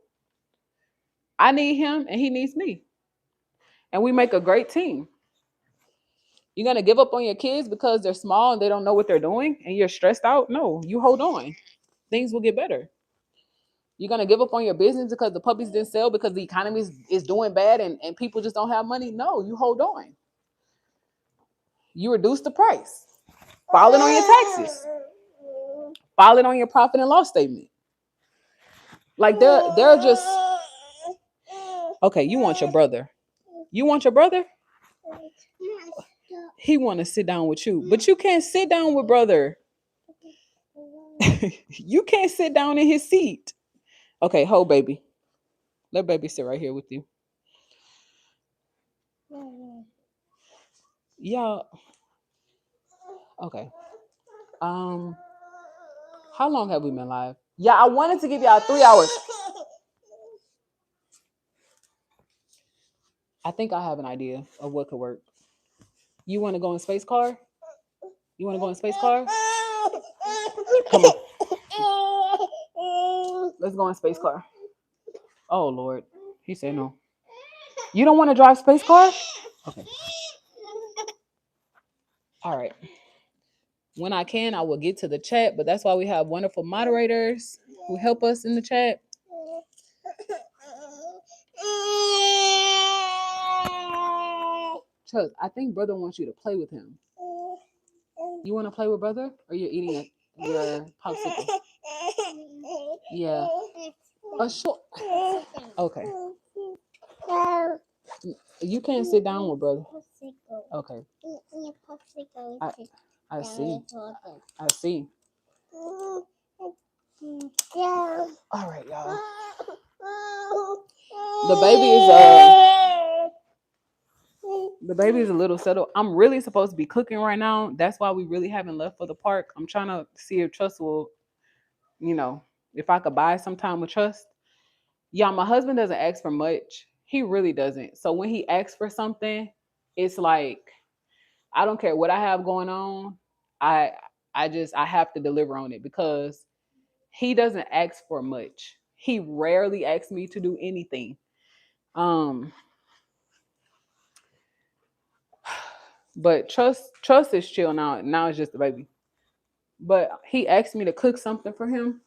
I need him and he needs me. And we make a great team. You're going to give up on your kids because they're small and they don't know what they're doing and you're stressed out? No, you hold on. Things will get better. You're going to give up on your business because the puppies didn't sell because the economy is doing bad and people just don't have money? No, you hold on. You reduce the price. File it on your taxes. File it on your profit and loss statement. Like they're just okay. You want your brother. You want your brother? He want to sit down with you, but you can't sit down with brother. You can't sit down in his seat. Okay, hold baby. Let baby sit right here with you. Y'all. Okay. How long have we been live? Yeah, I wanted to give y'all 3 hours. I think I have an idea of what could work. You want to go in space car? You want to go in space car? Come on. Let's go in space car. Oh, Lord. He said no. You don't want to drive space car? Okay. All right. When I can, I will get to the chat, but that's why we have wonderful moderators who help us in the chat. Chuck, I think brother wants you to play with him. You want to play with brother? Or you're eating your popsicle? Yeah. Sure. Okay. You can't sit down with brother. Okay. I see. I see. All right, y'all. The baby is a little settled. I'm really supposed to be cooking right now. That's why we really haven't left for the park. I'm trying to see if Trust will, if I could buy some time with Trust. Yeah, my husband doesn't ask for much. He really doesn't. So when he asks for something, it's like I don't care what I have going on. I I have to deliver on it because he doesn't ask for much. He rarely asks me to do anything. But trust is chill now. Now it's just the baby. But he asked me to cook something for him.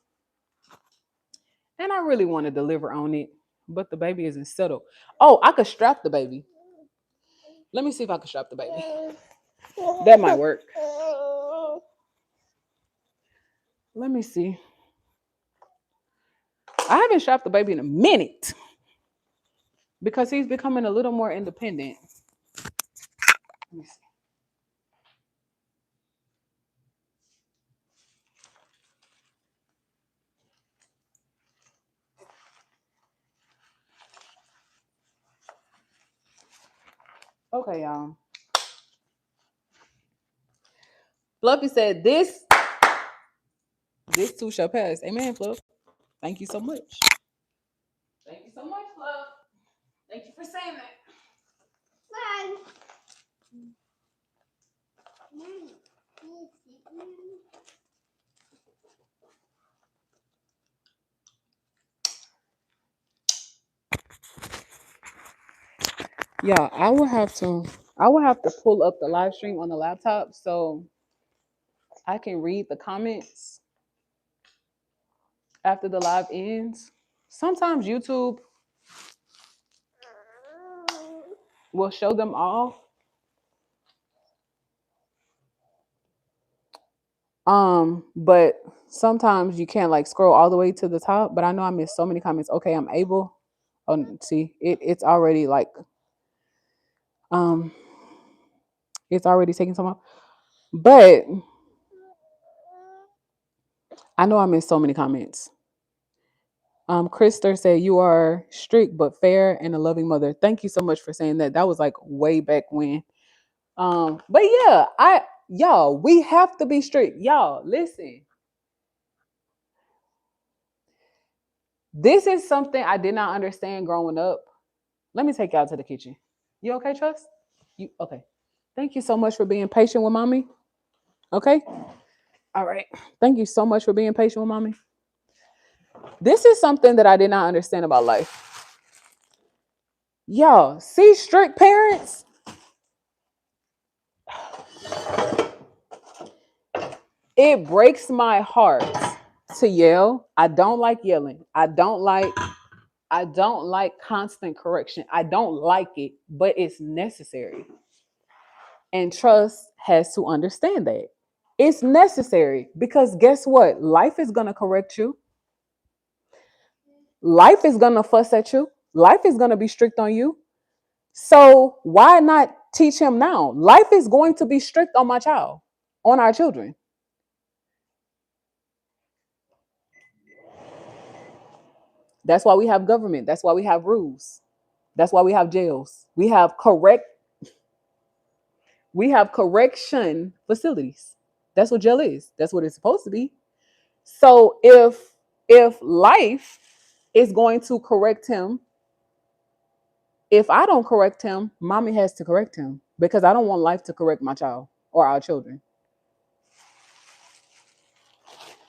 And I really want to deliver on it. But the baby isn't settled. Oh, I could strap the baby. Let me see if I can strap the baby. That might work. Let me see. I haven't strapped the baby in a minute because he's becoming a little more independent. Let me see. Okay, y'all. Fluffy said this too shall pass. Amen, Fluff. Thank you so much. Thank you so much, Fluff. Thank you for saying that. Yeah, I will have to pull up the live stream on the laptop so I can read the comments after the live ends. Sometimes YouTube will show them all. But sometimes you can't like scroll all the way to the top. But I know I missed so many comments. Okay, I'm able. Oh, see, it's already like it's already taking some off. But I know I missed so many comments. Krister said you are strict but fair and a loving mother. Thank you so much for saying that. That was like way back when. But yeah, y'all, we have to be strict. Y'all, listen. This is something I did not understand growing up. Let me take y'all to the kitchen. You okay, Trust? You okay? Thank you so much for being patient with mommy. Okay. All right. Thank you so much for being patient with mommy. This is something that I did not understand about life. Y'all see strict parents. It breaks my heart to yell. I don't like yelling. I don't like constant correction. I don't like it, but it's necessary. And trust has to understand that. It's necessary because guess what? Life is going to correct you. Life is going to fuss at you. Life is going to be strict on you. So why not teach him now? Life is going to be strict on my child, on our children. That's why we have government. That's why we have rules. That's why we have jails. We have correction facilities. That's what jail is. That's what it's supposed to be. So if life is going to correct him, if I don't correct him, mommy has to correct him because I don't want life to correct my child or our children.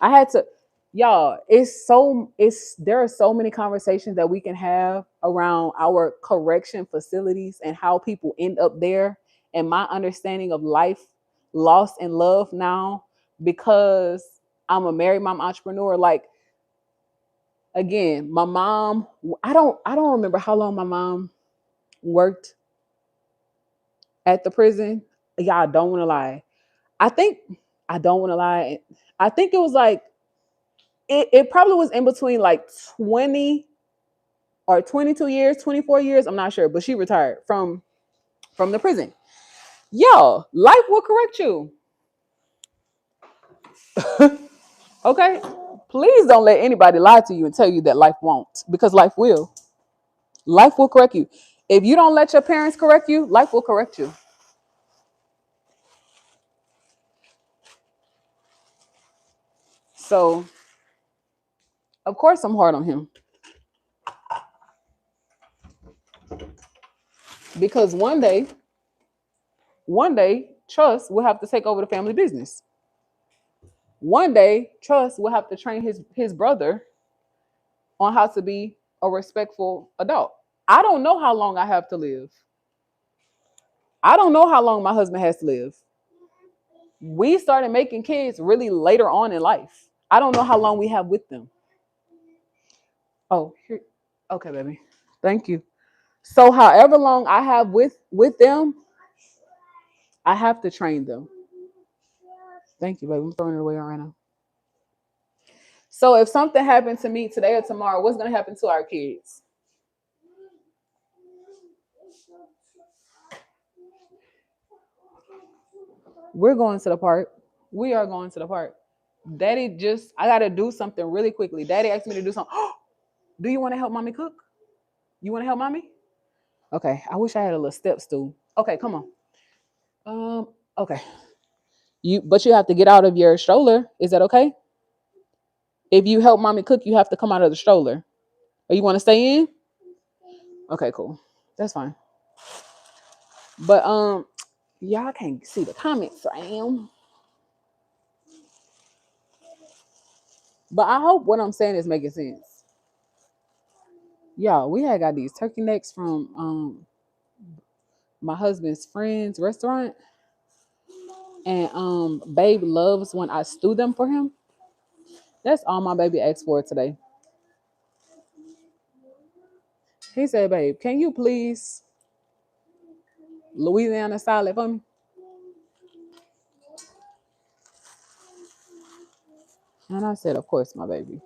I had to, y'all, it's there are so many conversations that we can have around our correction facilities and how people end up there, and my understanding of life lost in love now because I'm a married mom entrepreneur. Like, again, my mom, I don't remember how long my mom worked at the prison. Y'all, I don't want to lie. I think I don't want to lie. I think it was like it probably was in between like 20 or 22 years, 24 years. I'm not sure, but she retired from the prison. Yo, life will correct you. Okay? Please don't let anybody lie to you and tell you that life won't, because life will. Life will correct you. If you don't let your parents correct you, life will correct you. So, of course, I'm hard on him because one day, trust will have to take over the family business. One day, trust will have to train his brother on how to be a respectful adult. I don't know how long I have to live. I don't know how long my husband has to live. We started making kids really later on in life. I don't know how long we have with them. Oh, here. Okay, baby. Thank you. So however long I have with them, I have to train them. Thank you, baby. I'm throwing it away right now. So if something happened to me today or tomorrow, what's gonna happen to our kids? We're going to the park. We are going to the park. Daddy just, I gotta do something really quickly. Daddy asked me to do something. Do you want to help mommy cook? You want to help mommy? Okay. I wish I had a little step stool. Okay, come on. Okay. But you have to get out of your stroller. Is that okay? If you help mommy cook, you have to come out of the stroller. Or you want to stay in? Okay, cool. That's fine. But y'all can't see the comments, Sam. But I hope what I'm saying is making sense. Y'all, we had got these turkey necks from my husband's friend's restaurant. And babe loves when I stew them for him. That's all my baby asked for today. He said, babe, can you please Louisiana style it for me? And I said, of course, my baby.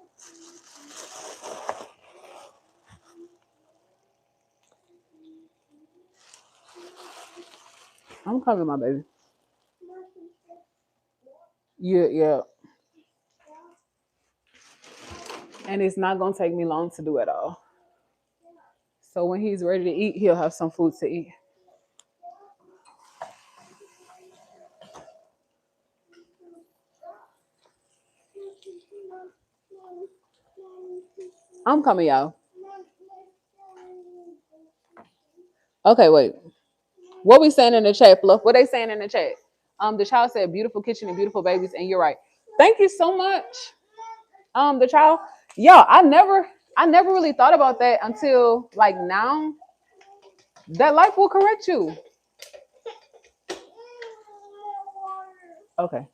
I'm coming, my baby. Yeah, yeah. And it's not gonna take me long to do it all. So when he's ready to eat, he'll have some food to eat. I'm coming, y'all. Okay, wait. What we saying in the chat, Fluff? What they saying in the chat? The child said beautiful kitchen and beautiful babies, and you're right. Thank you so much. The child, yeah, I never really thought about that until like now. That life will correct you. Okay.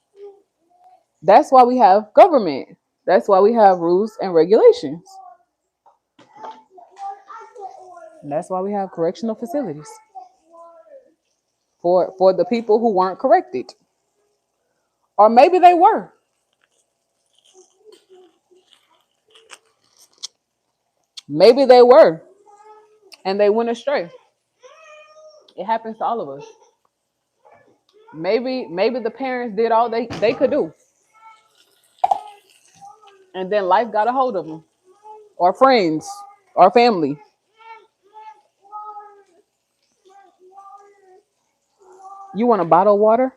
That's why we have government. That's why we have rules and regulations. That's why we have correctional facilities for the people who weren't corrected. Or maybe they were. Maybe they were. And they went astray. It happens to all of us. Maybe the parents did all they could do. And then life got a hold of them. Or friends. Or family. You want a bottle of water?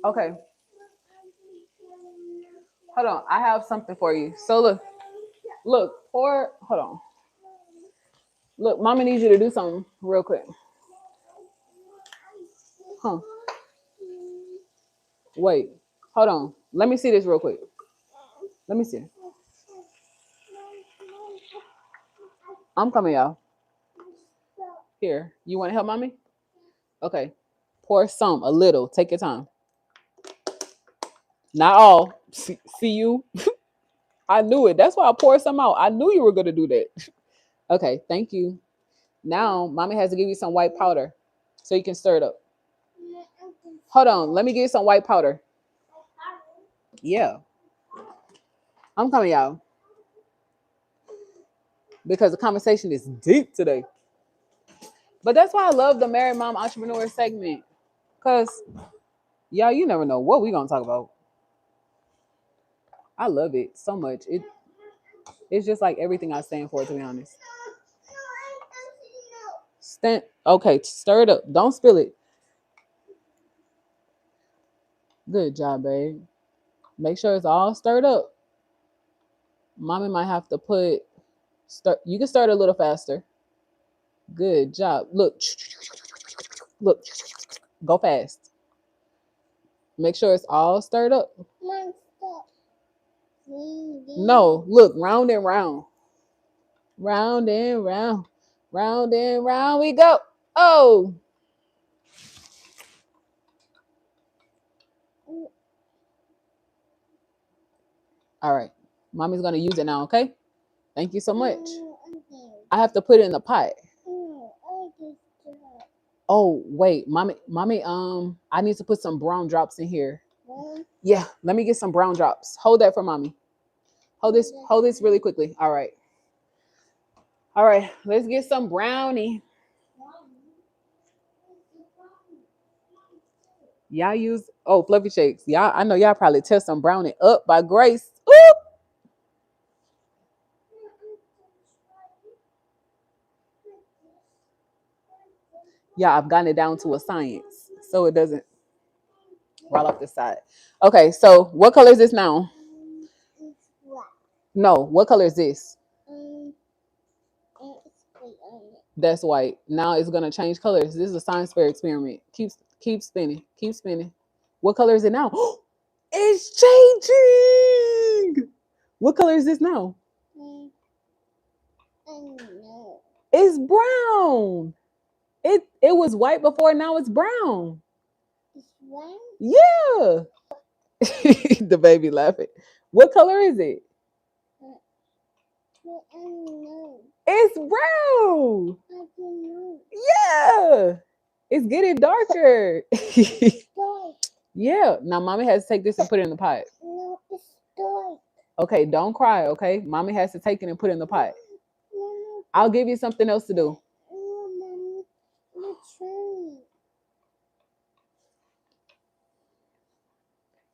Okay. Hold on. I have something for you. So look, hold on. Look, mommy needs you to do something real quick. Huh. Wait. Hold on. Let me see this real quick. Let me see. I'm coming, y'all. Here. You want to help mommy? Okay. Pour some, a little. Take your time. Not all. See you? I knew it. That's why I poured some out. I knew you were going to do that. Okay. Thank you. Now, mommy has to give you some white powder so you can stir it up. Hold on. Let me get you some white powder. Yeah. I'm coming, y'all. Because the conversation is deep today. But that's why I love the Married Mom Entrepreneur segment. Because, y'all, you never know what we're going to talk about. I love it so much. It's just like everything I stand for, to be honest. Okay, stir it up. Don't spill it. Good job, babe. Make sure it's all stirred up. Mommy might have to you can stir it a little faster. Good job. Look. Go fast. Make sure it's all stirred up. No, look, round and round. Round and round. Round and round we go. Oh. All right. Mommy's going to use it now, okay? Thank you so much. I have to put it in the pot. Oh, wait. Mommy, I need to put some brown drops in here. Yeah, let me get some brown drops. Hold that for mommy. Hold this really quickly. All right. All right, let's get some brownie. Y'all use fluffy shakes. Y'all, I know y'all probably test some brownie up by Grace. Ooh. Yeah, I've gotten it down to a science, so it doesn't roll off the side. Okay, so what color is this now? No, what color is this? That's white. Now it's gonna change colors. This is a science fair experiment. Keep spinning. Keep spinning. What color is it now? It's changing. What color is this now? It's brown. It was white before. Now it's brown. It's brown? Yeah. The baby laughing. What color is it? It's brown. Yeah. It's getting darker. Yeah. Now mommy has to take this and put it in the pot. No, it's dark. Okay, don't cry, okay? Mommy has to take it and put it in the pot. I'll give you something else to do.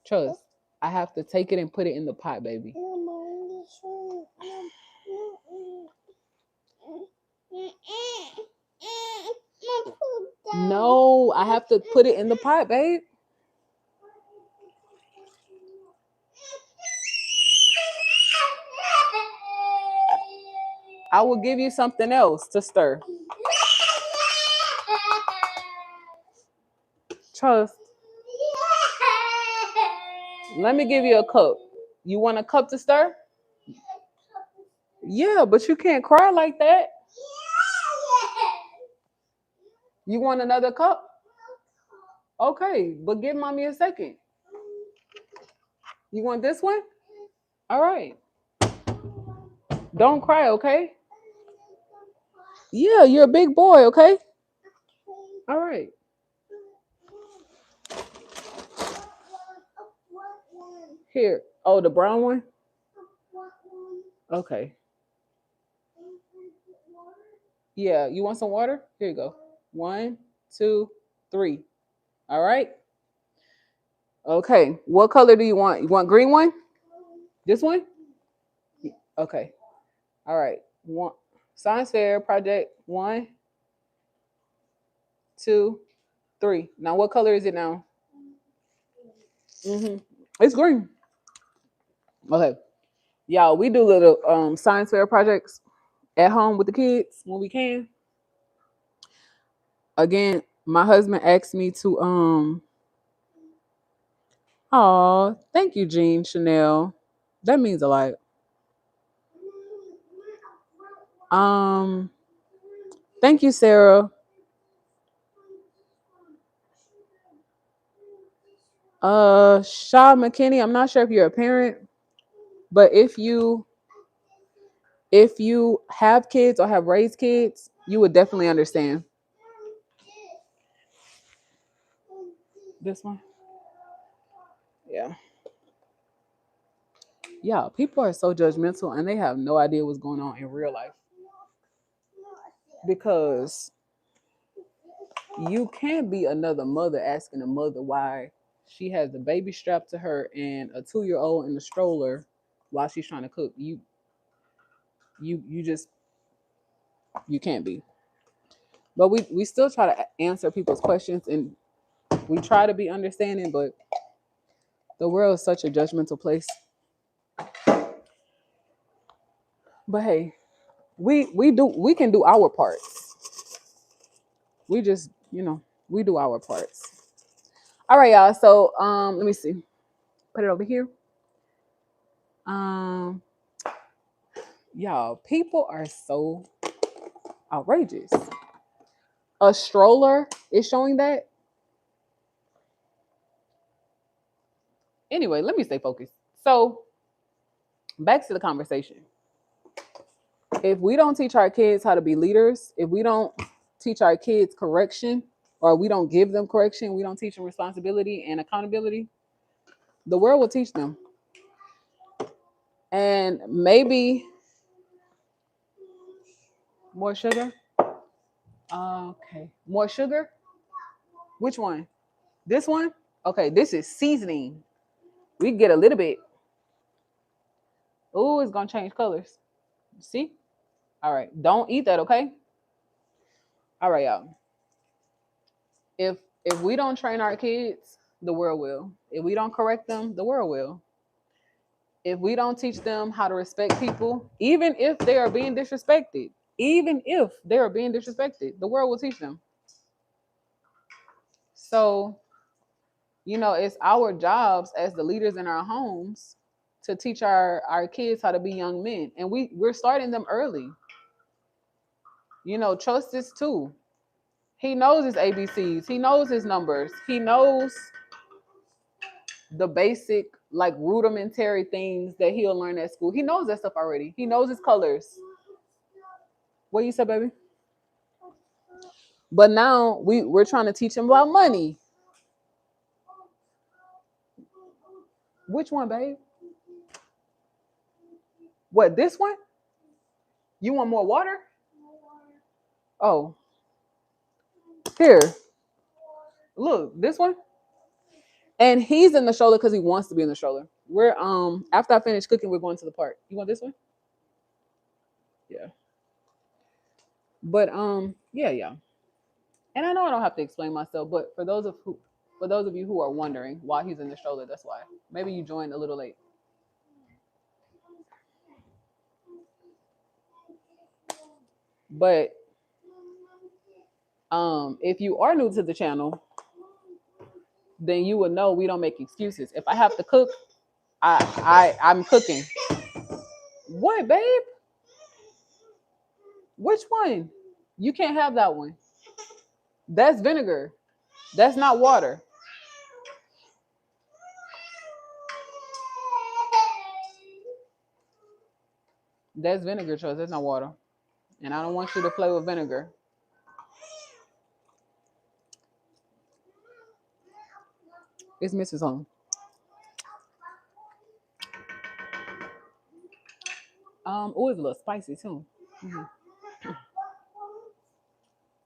Trust. I have to take it and put it in the pot, baby. No, I have to put it in the pot, babe. I will give you something else to stir. Trust. Let me give you a cup. You want a cup to stir? Yeah, but you can't cry like that. You want another cup? Okay, but give mommy a second. You want this one? All right. Don't cry, okay? Yeah, you're a big boy, okay? All right. Here. Oh, the brown one? Okay. Yeah, you want some water? Here you go. 1, 2, 3. All right. Okay. What color do you want? You want green one? This one? Okay. All right. One science fair project. 1, 2, 3. Now what color is it now? It's green. Okay. Y'all, we do little science fair projects at home with the kids when we can. Again, my husband asked me to oh, thank you, Jean Chanel. That means a lot. Um, thank you, Sarah. Shaw McKinney, I'm not sure if you're a parent, but if you have kids or have raised kids, you would definitely understand. This one? Yeah. Yeah, people are so judgmental and they have no idea what's going on in real life. Because you can't be another mother asking a mother why she has the baby strapped to her and a 2-year-old in the stroller while she's trying to cook. You just you can't be. But we still try to answer people's questions and we try to be understanding, but the world is such a judgmental place. But hey, we can do our parts. We just, we do our parts. All right, y'all. So let me see. Put it over here. Um y'all, people are so outrageous. A stroller is showing that. Anyway, let me stay focused. So back to the conversation. If we don't teach our kids how to be leaders, if we don't teach our kids correction, or we don't give them correction, we don't teach them responsibility and accountability, the world will teach them. And maybe more sugar. Okay. More sugar? Which one? This one? Okay, this is seasoning. We get a little bit. Oh, it's gonna change colors. See? All right. Don't eat that, okay? All right, y'all. If we don't train our kids, the world will. If we don't correct them, the world will. If we don't teach them how to respect people, even if they are being disrespected, the world will teach them. So, it's our jobs as the leaders in our homes to teach our kids how to be young men. And we're starting them early. Trust this too. He knows his ABCs. He knows his numbers. He knows the basic, like rudimentary things that he'll learn at school. He knows that stuff already. He knows his colors. What you said, baby? But now we're trying to teach him about money. Which one, babe? What, this one? You want more water? Oh. Here. Look, this one. And he's in the stroller because he wants to be in the stroller. We're after I finish cooking, we're going to the park. You want this one? Yeah. But yeah. And I know I don't have to explain myself, but for those of you who are wondering why he's in the stroller, that's why. Maybe you joined a little late. But if you are new to the channel, then you will know we don't make excuses. If I have to cook, I'm cooking. What, babe? Which one? You can't have that one. That's vinegar. That's not water. That's vinegar, Charles. That's not water. And I don't want you to play with vinegar. It's Mrs. Home. Oh, it's a little spicy too. Mhm.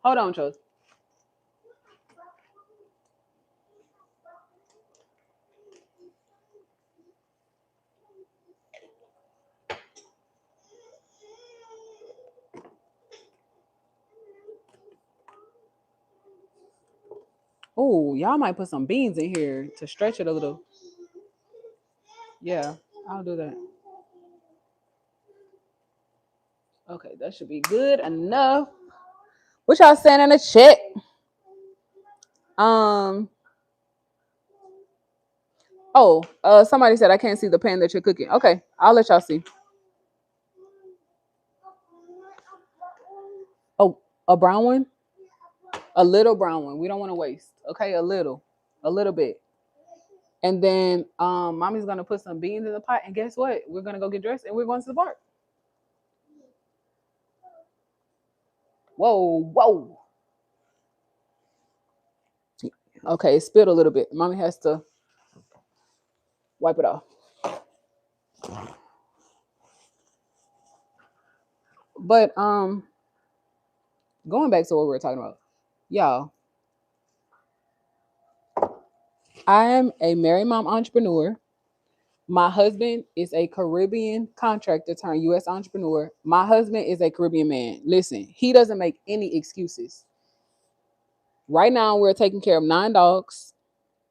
Hold on, Charles. Oh, y'all might put some beans in here to stretch it a little. Yeah, I'll do that. Okay, that should be good enough. What y'all saying in the chat? Um. Oh, somebody said I can't see the pan that you're cooking. Okay, I'll let y'all see. Oh, a brown one, a little brown one. We don't want to waste. Okay, a little bit. And then mommy's gonna put some beans in the pot. And guess what? We're gonna go get dressed and we're going to the park. Whoa, whoa. Okay, it spilled a little bit. Mommy has to wipe it off. But going back to what we were talking about, y'all. I am a married mom entrepreneur. My husband is a Caribbean contractor turned U.S. entrepreneur. My husband is a Caribbean man. Listen, he doesn't make any excuses. Right now, we're taking care of 9 dogs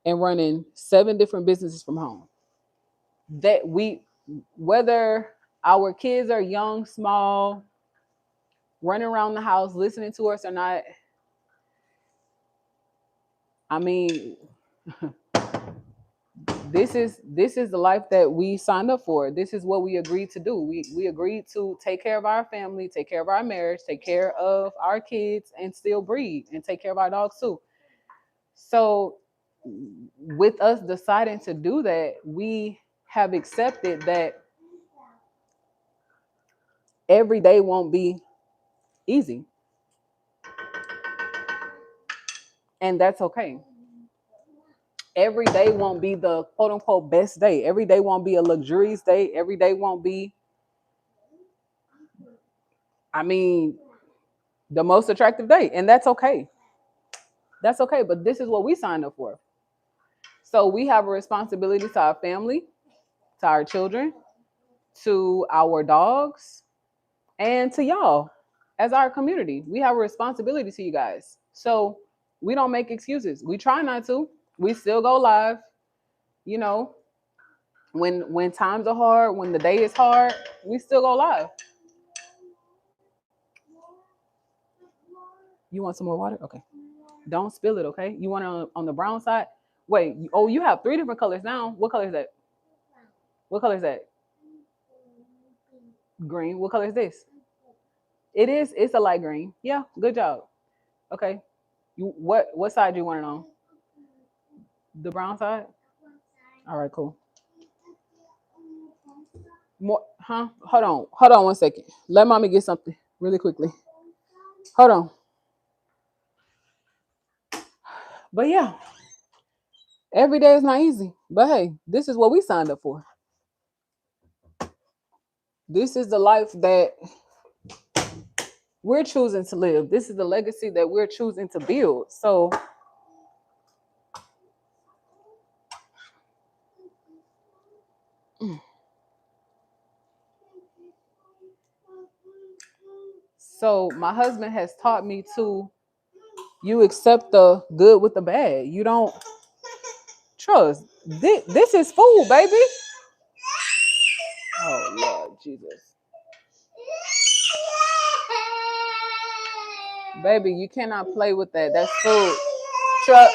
and running 7 different businesses from home. That we, whether our kids are young, small, running around the house, listening to us or not, I mean, this is the life that we signed up for. This is what we agreed to do. We agreed to take care of our family, take care of our marriage, take care of our kids, and still breed and take care of our dogs too. So with us deciding to do that, we have accepted that every day won't be easy. And that's okay. Every day won't be the quote unquote best day. Every day won't be a luxurious day. Every day won't be, I mean, the most attractive day. And that's okay. That's okay. But this is what we signed up for. So we have a responsibility to our family, to our children, to our dogs, and to y'all as our community. We have a responsibility to you guys. So we don't make excuses. We try not to. We still go live. You know, when times are hard, when the day is hard, we still go live. You want some more water? Okay. Don't spill it, okay? You want it on the brown side? Wait, oh, you have 3 different colors now. What color is that? What color is that? Green. What color is this? It is. It's a light green. Yeah, good job. Okay. You what side do you want it on? The brown side? All right, cool. More, huh? Hold on. Hold on 1 second. Let mommy get something really quickly. Hold on. But yeah, every day is not easy. But hey, this is what we signed up for. This is the life that we're choosing to live. This is the legacy that we're choosing to build. So my husband has taught me to you accept the good with the bad. You don't trust. This is food, baby. Oh Lord Jesus. Baby, you cannot play with that. That's food. Truck.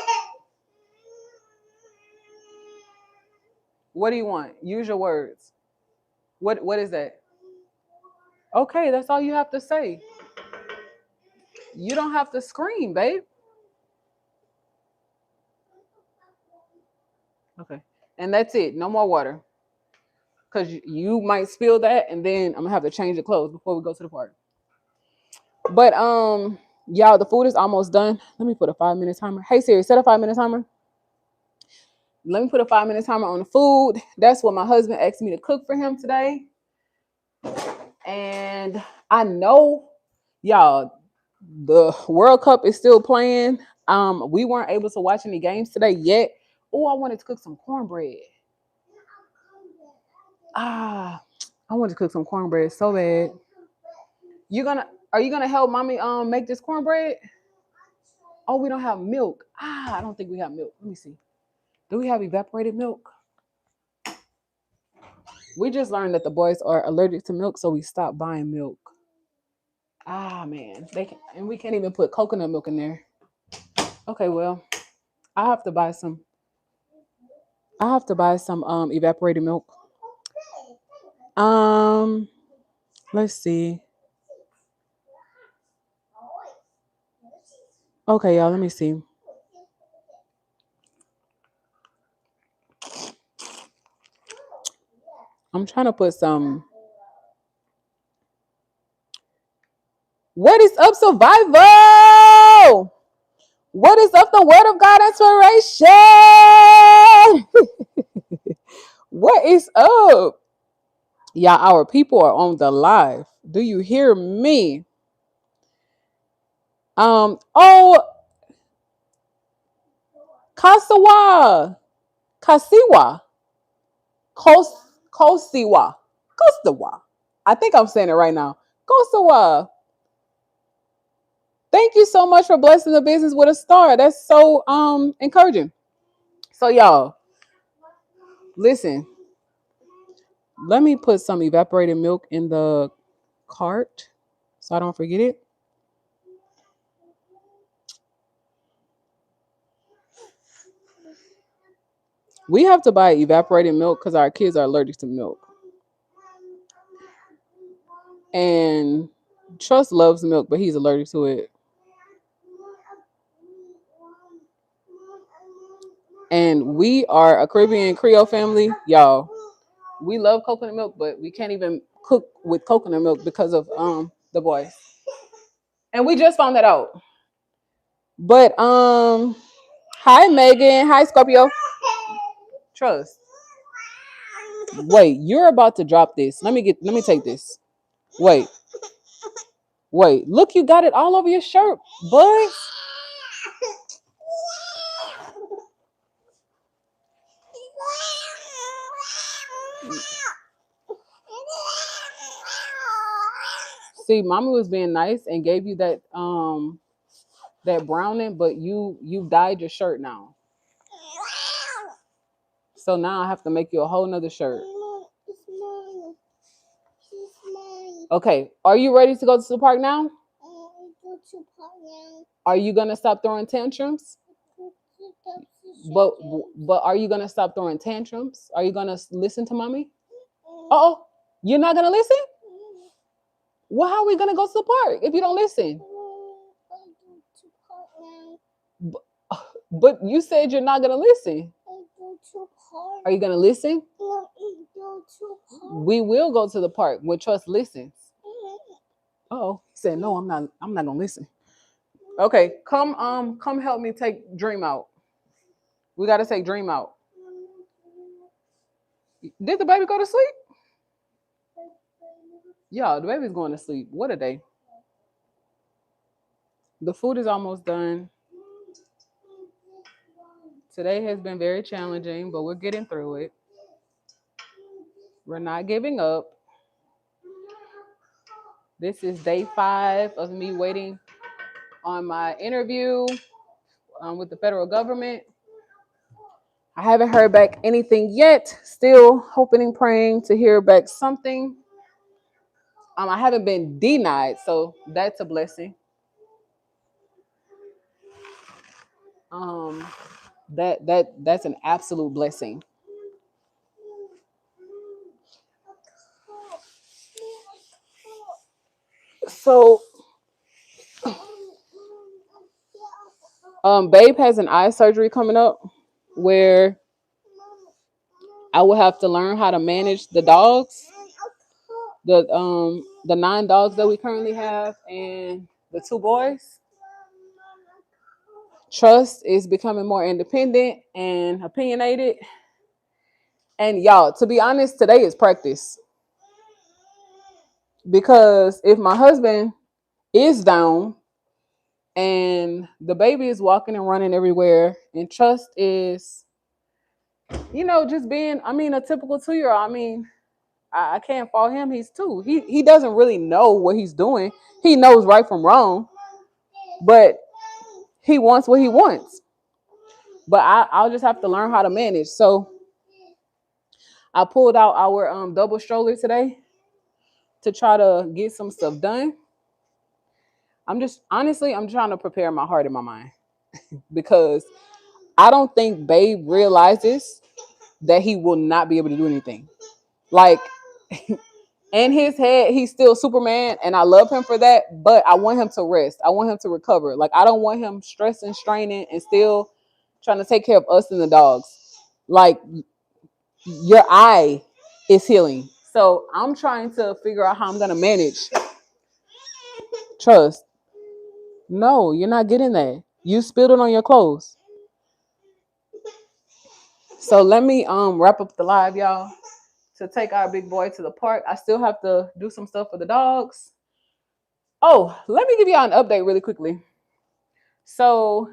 What do you want? Use your words. What is that? Okay, that's all you have to say. You don't have to scream, babe. Okay. And that's it. No more water. Because you might spill that and then I'm gonna have to change the clothes before we go to the park. But y'all, the food is almost done. Let me put a 5-minute timer. Hey Siri, set a 5-minute timer. Let me put a 5-minute timer on the food. That's what my husband asked me to cook for him today. And I know, y'all, the World Cup is still playing. We weren't able to watch any games today yet. Oh, I wanted to cook some cornbread. Ah, I wanted to cook some cornbread so bad. Are you gonna help mommy make this cornbread? Oh, we don't have milk. I don't think we have milk. Let me see. Do we have evaporated milk? We just learned that the boys are allergic to milk, so we stopped buying milk. Man, and we can't even put coconut milk in there. Okay, well, I have to buy some. I have to buy some evaporated milk. Um, let's see. Okay, y'all, let me see. I'm trying to put some. What is up, survival? What is up, the word of God inspiration? What is up? Yeah, our people are on the live. Do you hear me? Oh, Kasawa, Kasiwa, Kosiwa, Kostawa. I think I'm saying it right now. Kostawa. Thank you so much for blessing the business with a star. That's so encouraging. So y'all, listen. Let me put some evaporated milk in the cart so I don't forget it. We have to buy evaporated milk because our kids are allergic to milk. And Trust loves milk, but he's allergic to it. And we are a Caribbean Creole family, y'all. We love coconut milk, but we can't even cook with coconut milk because of the boys. And we just found that out. But hi Megan, hi Scorpio. Trust. Wait, you're about to drop this. Let me take this. Wait. Look, you got it all over your shirt, bud. See, mommy was being nice and gave you that browning, but you dyed your shirt now. So now I have to make you a whole nother shirt. Okay, are you ready to go to the park now? Are you gonna stop throwing tantrums? But but are you gonna stop throwing tantrums? Are you gonna listen to mommy? Oh, you're not gonna listen? Well, how are we gonna go to the park if you don't listen? But you said you're not gonna listen. Are you gonna listen? We will go to the park when Trust listens. Oh, he said no. I'm not gonna listen. Okay, come help me take Dream out. We gotta take Dream out. Did the baby go to sleep? Yeah, the baby's going to sleep. What a day. The food is almost done. Today has been very challenging, but we're getting through it. We're not giving up. This is day 5 of me waiting on my interview with the federal government. I haven't heard back anything yet. Still hoping and praying to hear back something. I haven't been denied, so that's a blessing. Um, that's an absolute blessing. So, Babe has an eye surgery coming up where I will have to learn how to manage the dogs, the 9 dogs that we currently have, and the 2 boys. Trust is becoming more independent and opinionated. And y'all, to be honest, today is practice. Because if my husband is down and the baby is walking and running everywhere, and Trust is, just being, a typical 2-year-old. I can't fault him. He's 2. He doesn't really know what he's doing. He knows right from wrong, but he wants what he wants. But I'll just have to learn how to manage. So I pulled out our double stroller today to try to get some stuff done. I'm trying to prepare my heart and my mind because I don't think Babe realizes that he will not be able to do anything. Like, in his head, he's still Superman, and I love him for that, but I want him to rest. I want him to recover. Like, I don't want him stressing, straining, and still trying to take care of us and the dogs. Like, your eye is healing. So I'm trying to figure out how I'm going to manage. Trust. No, you're not getting that. You spilled it on your clothes. So let me wrap up the live, y'all, to take our big boy to the park. I still have to do some stuff for the dogs. Oh, let me give y'all an update really quickly. So,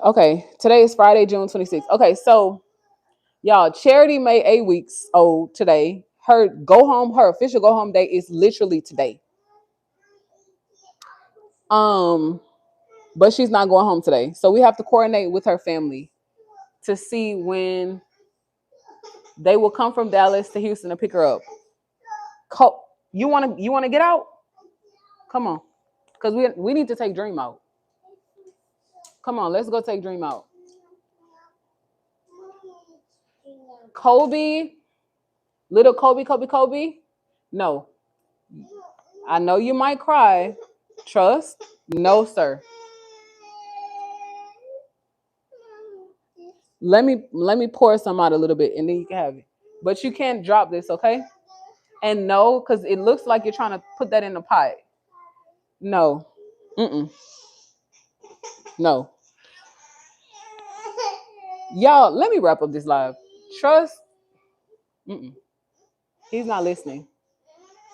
okay, today is Friday, June 26th. Okay, so y'all, Charity made 8 weeks old today. Her official go home day is literally today. But she's not going home today. So we have to coordinate with her family to see when they will come from Dallas to Houston to pick her up. You wanna get out? Come on. Because we need to take Dream out. Come on, let's go take Dream out. Kobe, little Kobe. No. I know you might cry. Trust. No, sir. Let me pour some out a little bit and then you can have it. But you can't drop this, okay? And no, because it looks like you're trying to put that in the pot. No. No. Y'all, let me wrap up this live. Trust. He's not listening.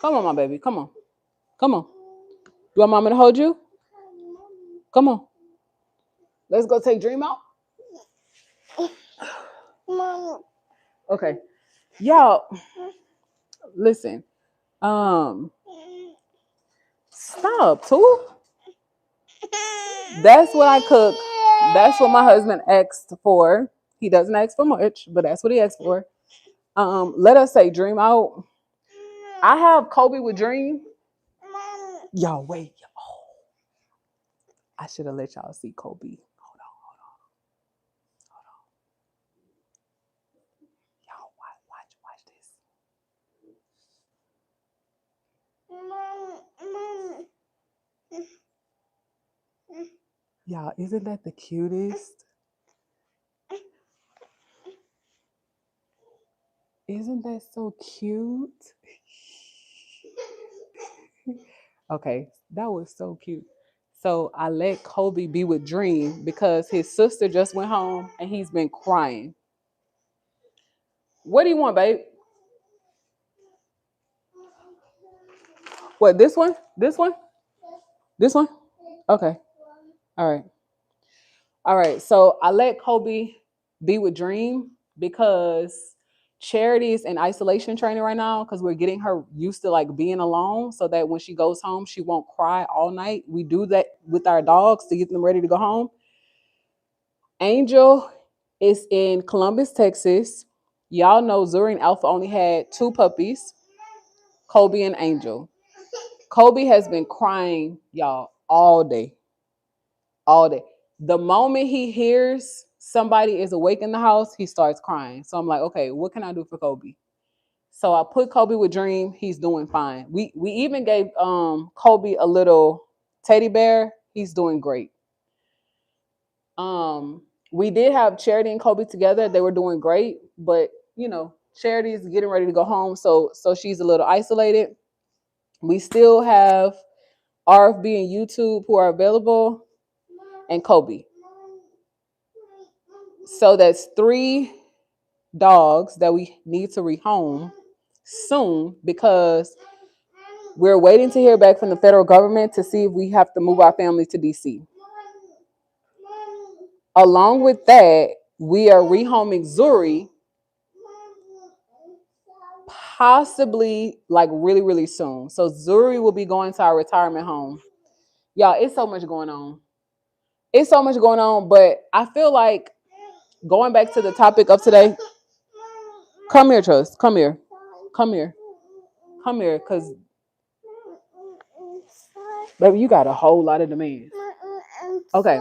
Come on, my baby. Come on. Come on. You want mama to hold you? Come on. Let's go take Dream out. Mom. Okay. Y'all, listen. Stop, too. That's what I cook. That's what my husband asked for. He doesn't ask for much, but that's what he asked for. Let us say Dream out. I have Kobe with Dream. Y'all, wait. Oh, I should have let y'all see Kobe. Hold on. Y'all, watch this. Y'all, isn't that the cutest? Isn't that so cute? Okay, that was so cute. So I let Kobe be with Dream because his sister just went home and he's been crying. What do you want, babe? What, this one? This one? This one? Okay. All right. So I let Kobe be with Dream because Charity is in isolation training right now because we're getting her used to like being alone so that when she goes home, she won't cry all night. We do that with our dogs to get them ready to go home. Angel is in Columbus, Texas. Y'all know Zuri and Alpha only had 2 puppies, Kobe and Angel. Kobe has been crying, y'all, all day. All day. The moment he hears somebody is awake in the house, he starts crying. So I'm like, okay, what can I do for Kobe? So I put Kobe with Dream. He's doing fine. We even gave Kobe a little teddy bear. He's doing great. We did have Charity and Kobe together. They were doing great, but Charity is getting ready to go home, so she's a little isolated. We still have RFB and YouTube who are available, and Kobe. So that's 3 dogs that we need to rehome soon because we're waiting to hear back from the federal government to see if we have to move our family to DC. Along with that, we are rehoming Zuri, possibly like really, really soon. So Zuri will be going to our retirement home. Y'all, it's so much going on. It's so much going on, but I feel like going back to the topic of today. Come here, Trust. Come here. Come here. Come here, because baby, you got a whole lot of demands. Okay.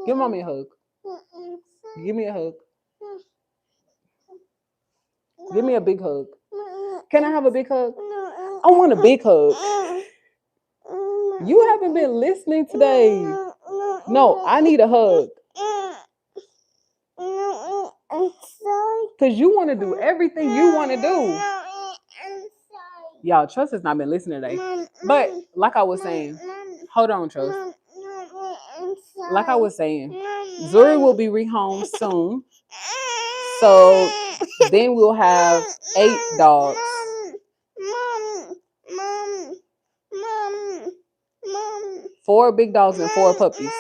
Give mommy a hug. Give me a hug. Give me a big hug. Can I have a big hug? I want a big hug. You haven't been listening today. No, I need a hug. Because you want to do everything you want to do. Y'all, Trust has not been listening today. But like I was saying, hold on, Trust. Like I was saying, Zuri will be rehomed soon. So then we'll have 8 dogs. 4 big dogs and 4 puppies.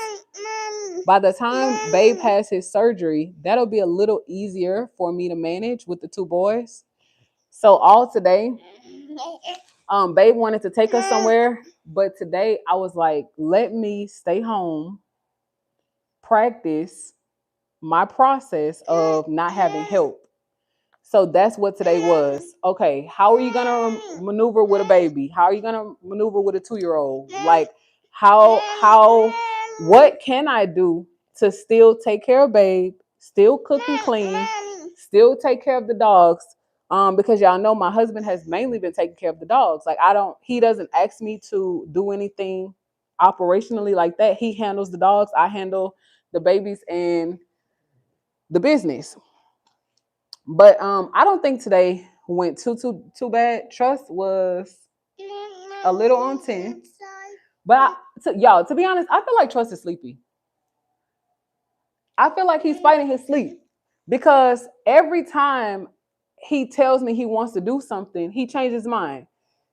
By the time Babe has his surgery, that'll be a little easier for me to manage with the 2 boys. So all today, Babe wanted to take us somewhere, but today I was like, let me stay home, practice my process of not having help. So that's what today was. Okay, how are you gonna maneuver with a baby? How are you gonna maneuver with a 2-year-old? Like, what can I do to still take care of Babe, still cook and clean, still take care of the dogs? Because y'all know my husband has mainly been taking care of the dogs. Like he doesn't ask me to do anything operationally like that. He handles the dogs. I handle the babies and the business. But I don't think today went too bad. Trust was a little on 10. But y'all, to be honest, I feel like Trust is sleepy. I feel like he's fighting his sleep because every time he tells me he wants to do something, he changes his mind.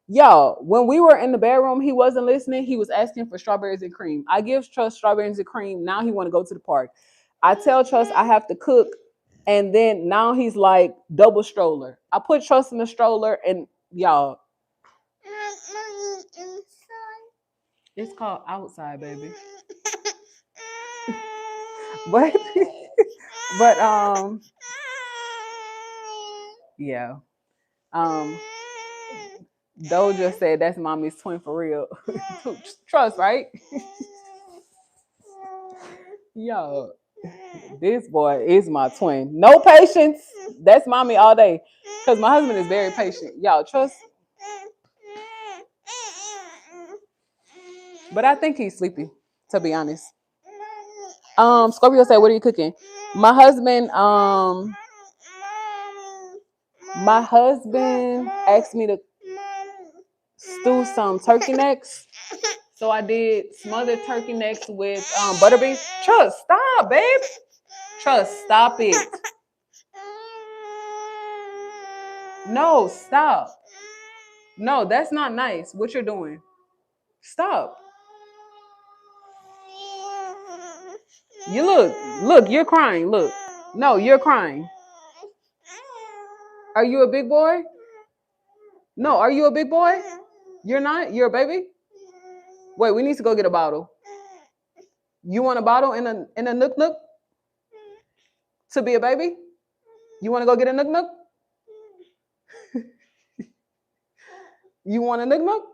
Y'all, when we were in the bedroom, he wasn't listening. He was asking for strawberries and cream. I give Trust strawberries and cream. Now he want to go to the park. I tell Trust I have to cook. And then now he's like double stroller. I put Trust in the stroller and y'all. It's called outside, baby. but yeah. Doe just said that's mommy's twin for real. Trust, right? Yo, this boy is my twin. No patience. That's mommy all day. Because my husband is very patient. Y'all, Trust. But I think he's sleepy, to be honest. Scorpio said, what are you cooking? My husband asked me to stew some turkey necks. So I did smothered turkey necks with butter beans. Trust, stop, babe. Trust, stop it. No, stop. No, that's not nice. What you're doing. Stop. You look, you're crying. Look. No, you're crying. Are you a big boy? No, are you a big boy? You're not? You're a baby? Wait, we need to go get a bottle. You want a bottle in a nook nook? To be a baby? You want to go get a nook nook? You want a nook nook?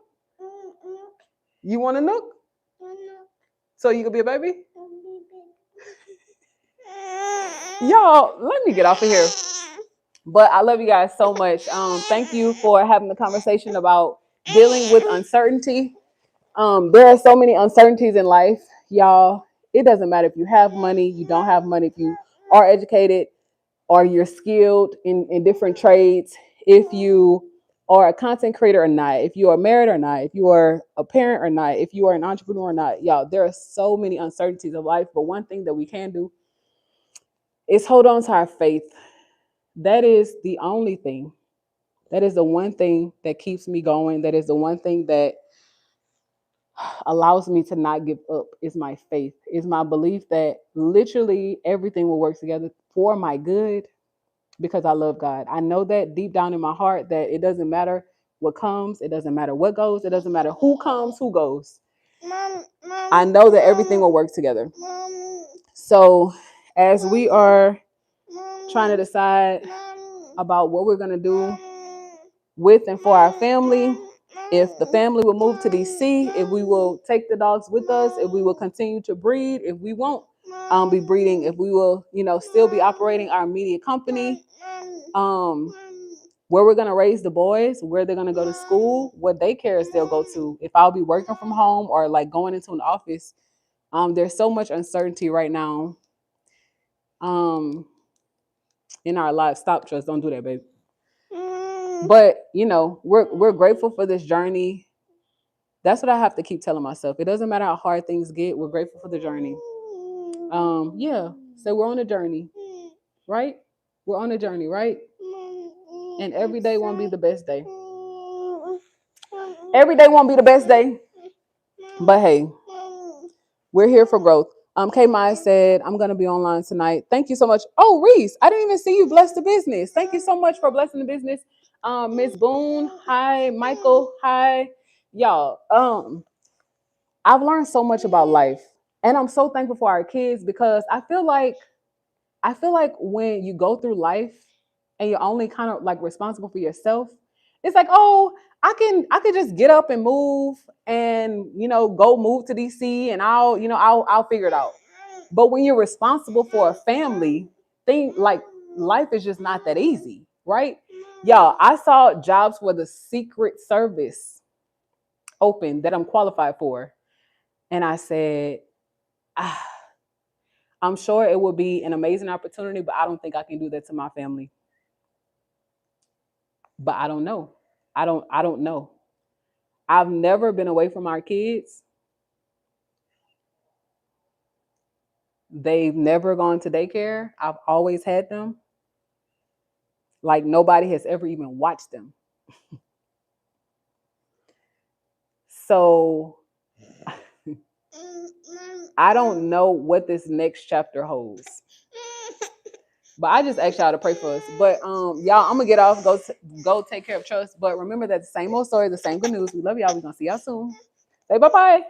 You want a nook? So you can be a baby? Y'all, let me get off of here. But I love you guys so much. Thank you for having the conversation about dealing with uncertainty. There are so many uncertainties in life, y'all. It doesn't matter if you have money, you don't have money, if you are educated or you're skilled in different trades, if you are a content creator or not, if you are married or not, if you are a parent or not, if you are an entrepreneur or not. Y'all, there are so many uncertainties of life, but one thing that we can do is hold on to our faith. That is the only thing. That is the one thing that keeps me going. That is the one thing that allows me to not give up is my faith, is my belief that literally everything will work together for my good because I love God. I know that deep down in my heart that it doesn't matter what comes, it doesn't matter what goes, it doesn't matter who comes, who goes. I know that everything will work together. So as we are trying to decide about what we're going to do with and for our family, if the family will move to DC, if we will take the dogs with us, if we will continue to breed, if we won't be breeding, if we will, still be operating our media company, where we're going to raise the boys, where they're going to go to school, what daycares they'll go to, if I'll be working from home or like going into an office. There's so much uncertainty right now in our lives. Stop, Trust. Don't do that, baby. But, we're grateful for this journey. That's what I have to keep telling myself. It doesn't matter how hard things get. We're grateful for the journey. Yeah. So we're on a journey, right? We're on a journey, right? And every day won't be the best day. Every day won't be the best day. But hey, we're here for growth. K Maya said, I'm going to be online tonight. Thank you so much. Oh, Reese, I didn't even see you bless the business. Thank you so much for blessing the business. Miss Boone, hi. Michael, hi. Y'all, I've learned so much about life. And I'm so thankful for our kids because I feel like when you go through life and you're only kind of like responsible for yourself, it's like, oh, I can just get up and move and go move to DC and I'll figure it out. But when you're responsible for a family, thing like life is just not that easy, right? Y'all, I saw jobs for the Secret Service open that I'm qualified for. And I said, I'm sure it will be an amazing opportunity, but I don't think I can do that to my family. But I don't know. I don't know. I've never been away from our kids. They've never gone to daycare. I've always had them. Like nobody has ever even watched them. So I don't know what this next chapter holds. But I just asked y'all to pray for us. But y'all, I'm gonna get off, go take care of Trust. But remember that the same old story, the same good news. We love y'all. We're gonna see y'all soon. Say bye-bye.